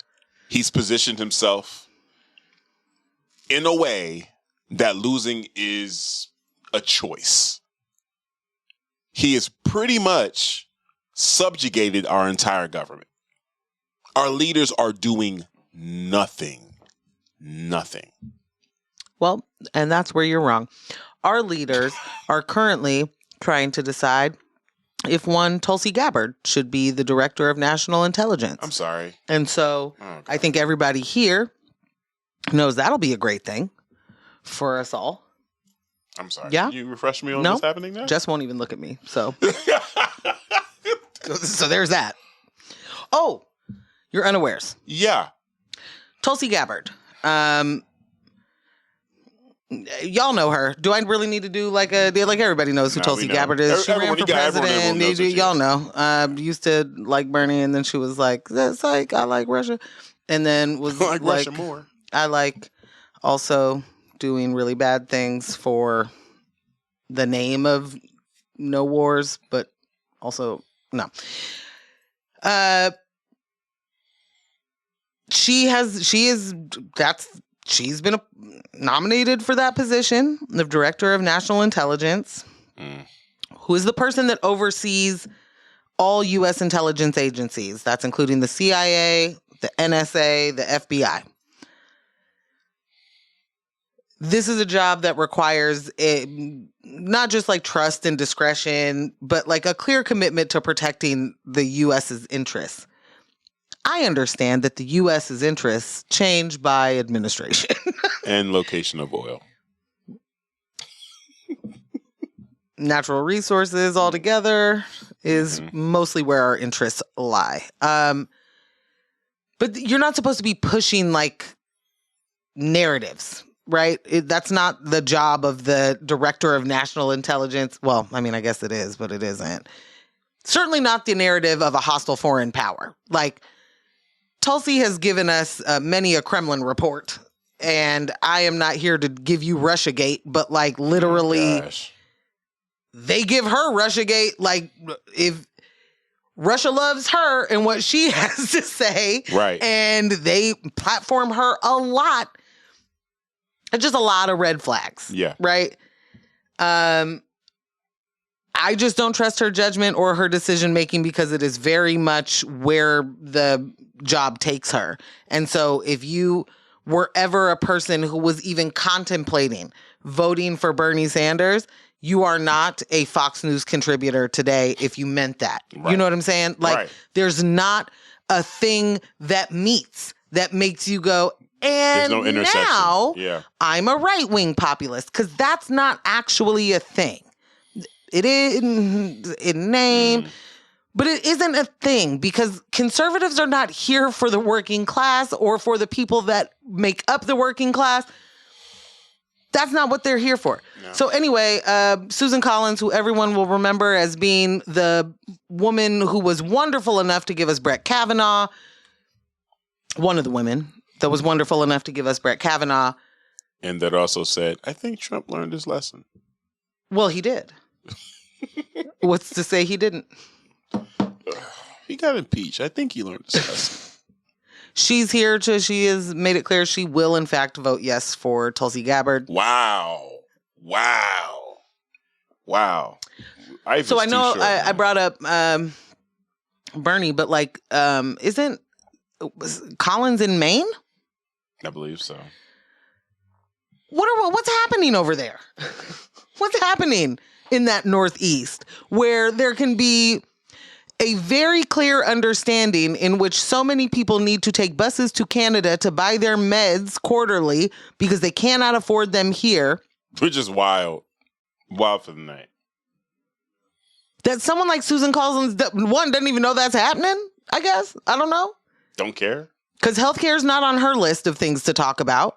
He's positioned himself in a way that losing is a choice. He has pretty much subjugated our entire government. Our leaders are doing nothing. Nothing. Well, and that's where you're wrong. Our leaders are currently trying to decide if one Tulsi Gabbard should be the director of national intelligence. I'm sorry. And so I think everybody here knows that'll be a great thing for us all. I'm sorry. Yeah. Can you refresh me on what's happening now? Jess won't even look at me. So, so there's that. Oh, You're unawares. Yeah. Tulsi Gabbard. Y'all know her. Do I really need to do like everybody knows who Tulsi Gabbard is? She ran for president. Y'all know. Used to like Bernie, and then she was like, "That's like I like Russia," and then was like Russia more. I like also doing really bad things for the name of no wars, but also no. She's been nominated for that position, the Director of National Intelligence, who is the person that oversees all U.S. intelligence agencies. That's including the CIA, the NSA, the FBI. This is a job that requires not just like trust and discretion, but like a clear commitment to protecting the U.S.'s interests. I understand that the U.S.'s interests change by administration. And location of oil. Natural resources altogether is mostly where our interests lie. But you're not supposed to be pushing like narratives, right? That's not the job of the Director of National Intelligence. Well, I mean, I guess it is, but it isn't. Certainly not the narrative of a hostile foreign power. Like, Tulsi has given us many a Kremlin report, and I am not here to give you Russiagate, but like literally, they give her Russiagate. Like, if Russia loves her and what she has to say, right, and they platform her a lot, it's just a lot of red flags. Yeah, right. I just don't trust her judgment or her decision making because it is very much where the job takes her. And so if you were ever a person who was even contemplating voting for Bernie Sanders, you are not a Fox News contributor today if you meant that. Right. You know what I'm saying? Like, there's not a thing that meets that makes you go, and no now I'm a right-wing populist, because that's not actually a thing. It is in name, but it isn't a thing, because conservatives are not here for the working class or for the people that make up the working class. That's not what they're here for. No. So anyway, Susan Collins, who everyone will remember as being the woman who was wonderful enough to give us Brett Kavanaugh, one of the women that was wonderful enough to give us Brett Kavanaugh. And that also said, I think Trump learned his lesson. Well, he did. What's to say he didn't? He got impeached. I think he learned his lesson. She has made it clear she will, in fact, vote yes for Tulsi Gabbard. Wow. So I know I brought up Bernie, but like, isn't Collins in Maine? I believe so. What's happening over there? What's happening in that Northeast, where there can be a very clear understanding in which so many people need to take buses to Canada to buy their meds quarterly because they cannot afford them here. Which is wild. Wild for the night. That someone like Susan Collins, one, doesn't even know that's happening, I guess. I don't know. Don't care. Because healthcare is not on her list of things to talk about.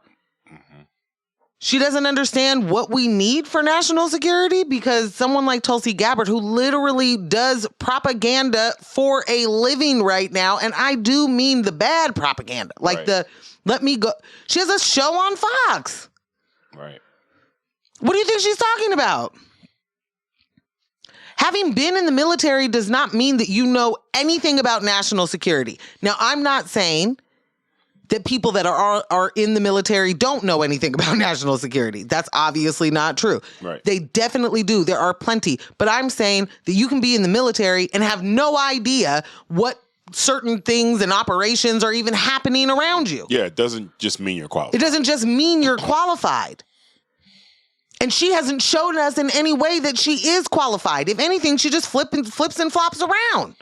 She doesn't understand what we need for national security, because someone like Tulsi Gabbard, who literally does propaganda for a living right now, and I do mean the bad propaganda, like let me go. She has a show on Fox. Right. What do you think she's talking about? Having been in the military does not mean that you know anything about national security. Now, I'm not saying that people that are in the military don't know anything about national security. That's obviously not true. Right. They definitely do. There are plenty. But I'm saying that you can be in the military and have no idea what certain things and operations are even happening around you. Yeah, it doesn't just mean you're qualified. It doesn't just mean you're qualified. And she hasn't shown us in any way that she is qualified. If anything, she just flips and flops around.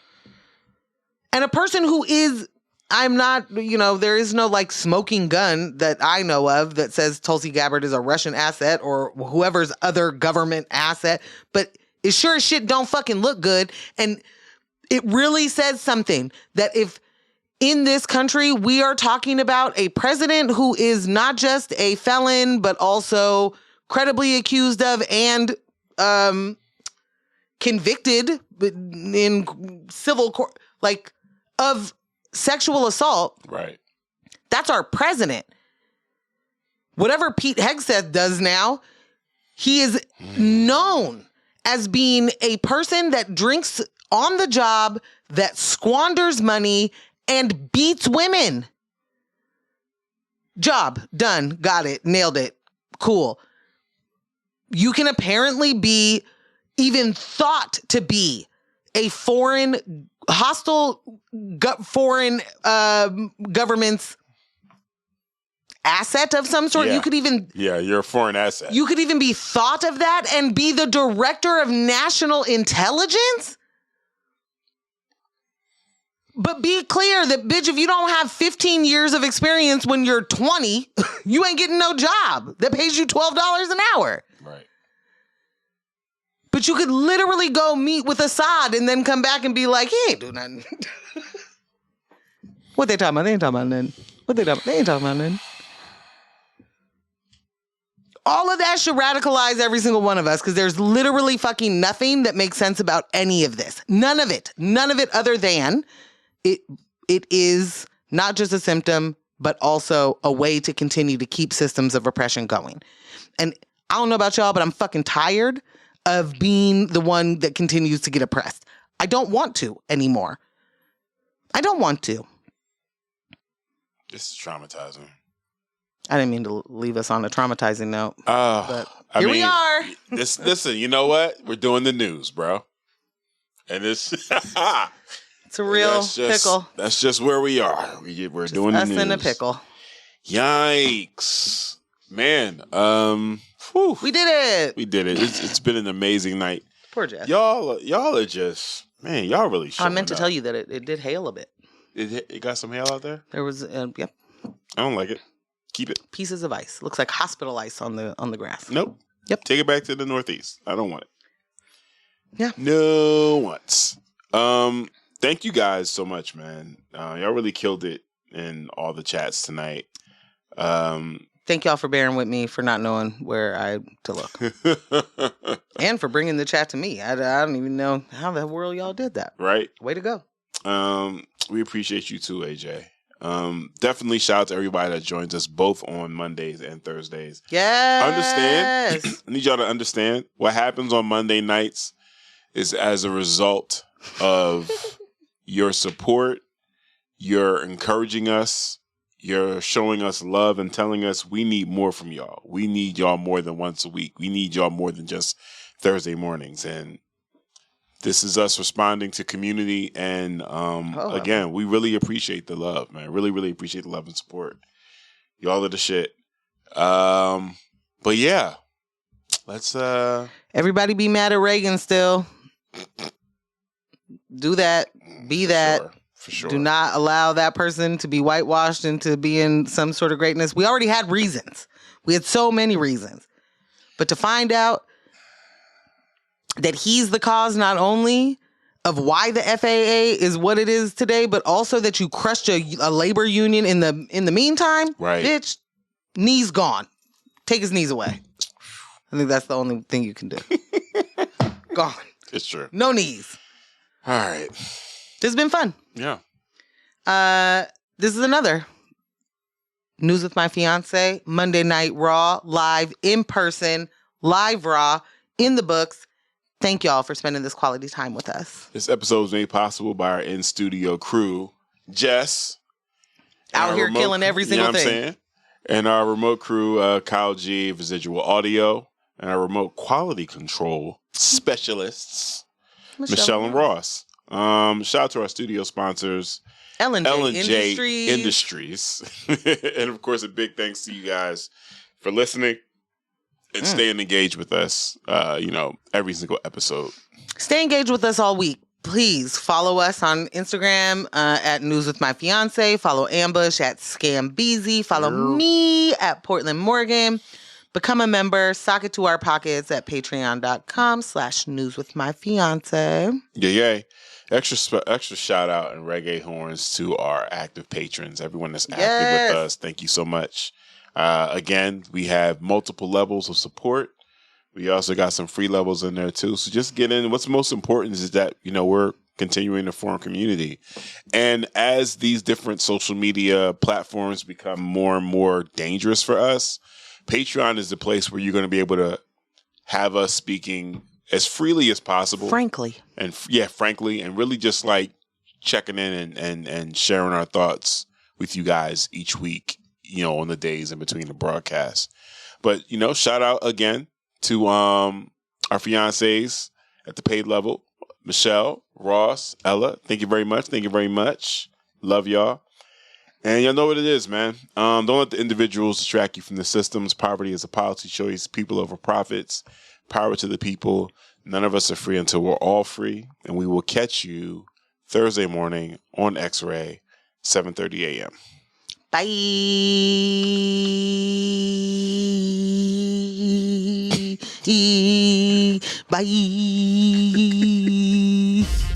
And a person who is... I'm not, there is no like smoking gun that I know of that says Tulsi Gabbard is a Russian asset or whoever's other government asset, but it sure as shit don't fucking look good. And it really says something that if in this country, we are talking about a president who is not just a felon, but also credibly accused of and convicted in civil court, like, of sexual assault. Right. That's our president. Whatever Pete Hegseth does now, he is known as being a person that drinks on the job, that squanders money, and beats women. Job done. Got it. Nailed it. Cool. You can apparently be, even thought to be, a foreign, hostile foreign government's asset of some sort. Yeah. You could even... Yeah, you're a foreign asset. You could even be thought of that and be the director of national intelligence? But be clear that, bitch, if you don't have 15 years of experience when you're 20, you ain't getting no job that pays you $12 an hour. Right. But you could literally go meet with Assad and then come back and be like, he ain't do nothing. What they talking about? They ain't talking about nothing. What they talking about? They ain't talking about nothing. All of that should radicalize every single one of us, because there's literally fucking nothing that makes sense about any of this. None of it. None of it, other than it is not just a symptom, but also a way to continue to keep systems of oppression going. And I don't know about y'all, but I'm fucking tired of being the one that continues to get oppressed. I don't want to anymore. I don't want to. This is traumatizing. I didn't mean to leave us on a traumatizing note. But here we are. Listen, you know what? We're doing the news, bro. And it's it's a real pickle. That's just where we are. We're just doing the news. Us in a pickle. Yikes. Man. We did it. We did it. It's been an amazing night. Poor Jess. Y'all are just, man, y'all really showing I meant to up. tell you that it did hail a bit. It got some hail out there? There was, yep. I don't like it. Keep it. Pieces of ice. Looks like hospital ice on the grass. Nope. Yep. Take it back to the Northeast. I don't want it. Yeah. No once. Thank you guys so much, man. Y'all really killed it in all the chats tonight. Thank y'all for bearing with me for not knowing where to look. And for bringing the chat to me. I don't even know how the world y'all did that. Right. Way to go. We appreciate you too, AJ. Definitely shout out to everybody that joins us both on Mondays and Thursdays. Yes. Understand? I need y'all to understand what happens on Monday nights is as a result of your support. You're encouraging us. You're showing us love and telling us we need more from y'all. We need y'all more than once a week. We need y'all more than just Thursday mornings. And this is us responding to community. And again, we really appreciate the love, man. Really, really appreciate the love and support. Y'all are the shit. But yeah, let's everybody be mad at Reagan still. Do that. Be that. Sure. For sure. Do not allow that person to be whitewashed into being some sort of greatness. We already had reasons. We had so many reasons. But to find out that he's the cause not only of why the FAA is what it is today, but also that you crushed a labor union in the meantime, right? Bitch, knees gone. Take his knees away. I think that's the only thing you can do. Gone. It's true. No knees. All right. This has been fun. Yeah. This is another News with My Fiance, Monday Night Raw, live, in person, live Raw, in the books. Thank y'all for spending this quality time with us. This episode was made possible by our in-studio crew, Jess. Out here killing every single thing. Saying? And our remote crew, Kyle G, Residual Audio, and our remote quality control specialists, Michelle and Ross. Shout out to our studio sponsors, L&J Industries. And of course, a big thanks to you guys for listening and staying engaged with us, every single episode. Stay engaged with us all week. Please follow us on Instagram at News with My Fiance. Follow Ambush at Scambeezy. Follow me at Portland Morgan. Become a member. Sock it to our pockets at patreon.com/newswithmyfiance. Yay. Extra shout out and reggae horns to our active patrons, everyone that's active with us. Thank you so much. Again, we have multiple levels of support. We also got some free levels in there too. So just get in. What's most important is that, we're continuing to form community. And as these different social media platforms become more and more dangerous for us, Patreon is the place where you're going to be able to have us speaking as freely as possible. Frankly, and really just like checking in and sharing our thoughts with you guys each week, on the days in between the broadcasts. But, shout out again to our fiancés at the paid level, Michelle, Ross, Ella. Thank you very much. Thank you very much. Love y'all. And y'all know what it is, man. Don't let the individuals distract you from the systems. Poverty is a policy choice. People over profits. Power to the people. None of us are free until we're all free. And we will catch you Thursday morning on X-Ray, 7:30 a.m. Bye. Bye.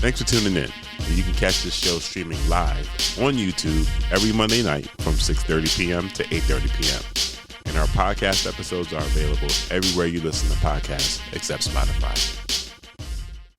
Thanks for tuning in. You can catch this show streaming live on YouTube every Monday night from 6:30 p.m. to 8:30 p.m. And our podcast episodes are available everywhere you listen to podcasts except Spotify.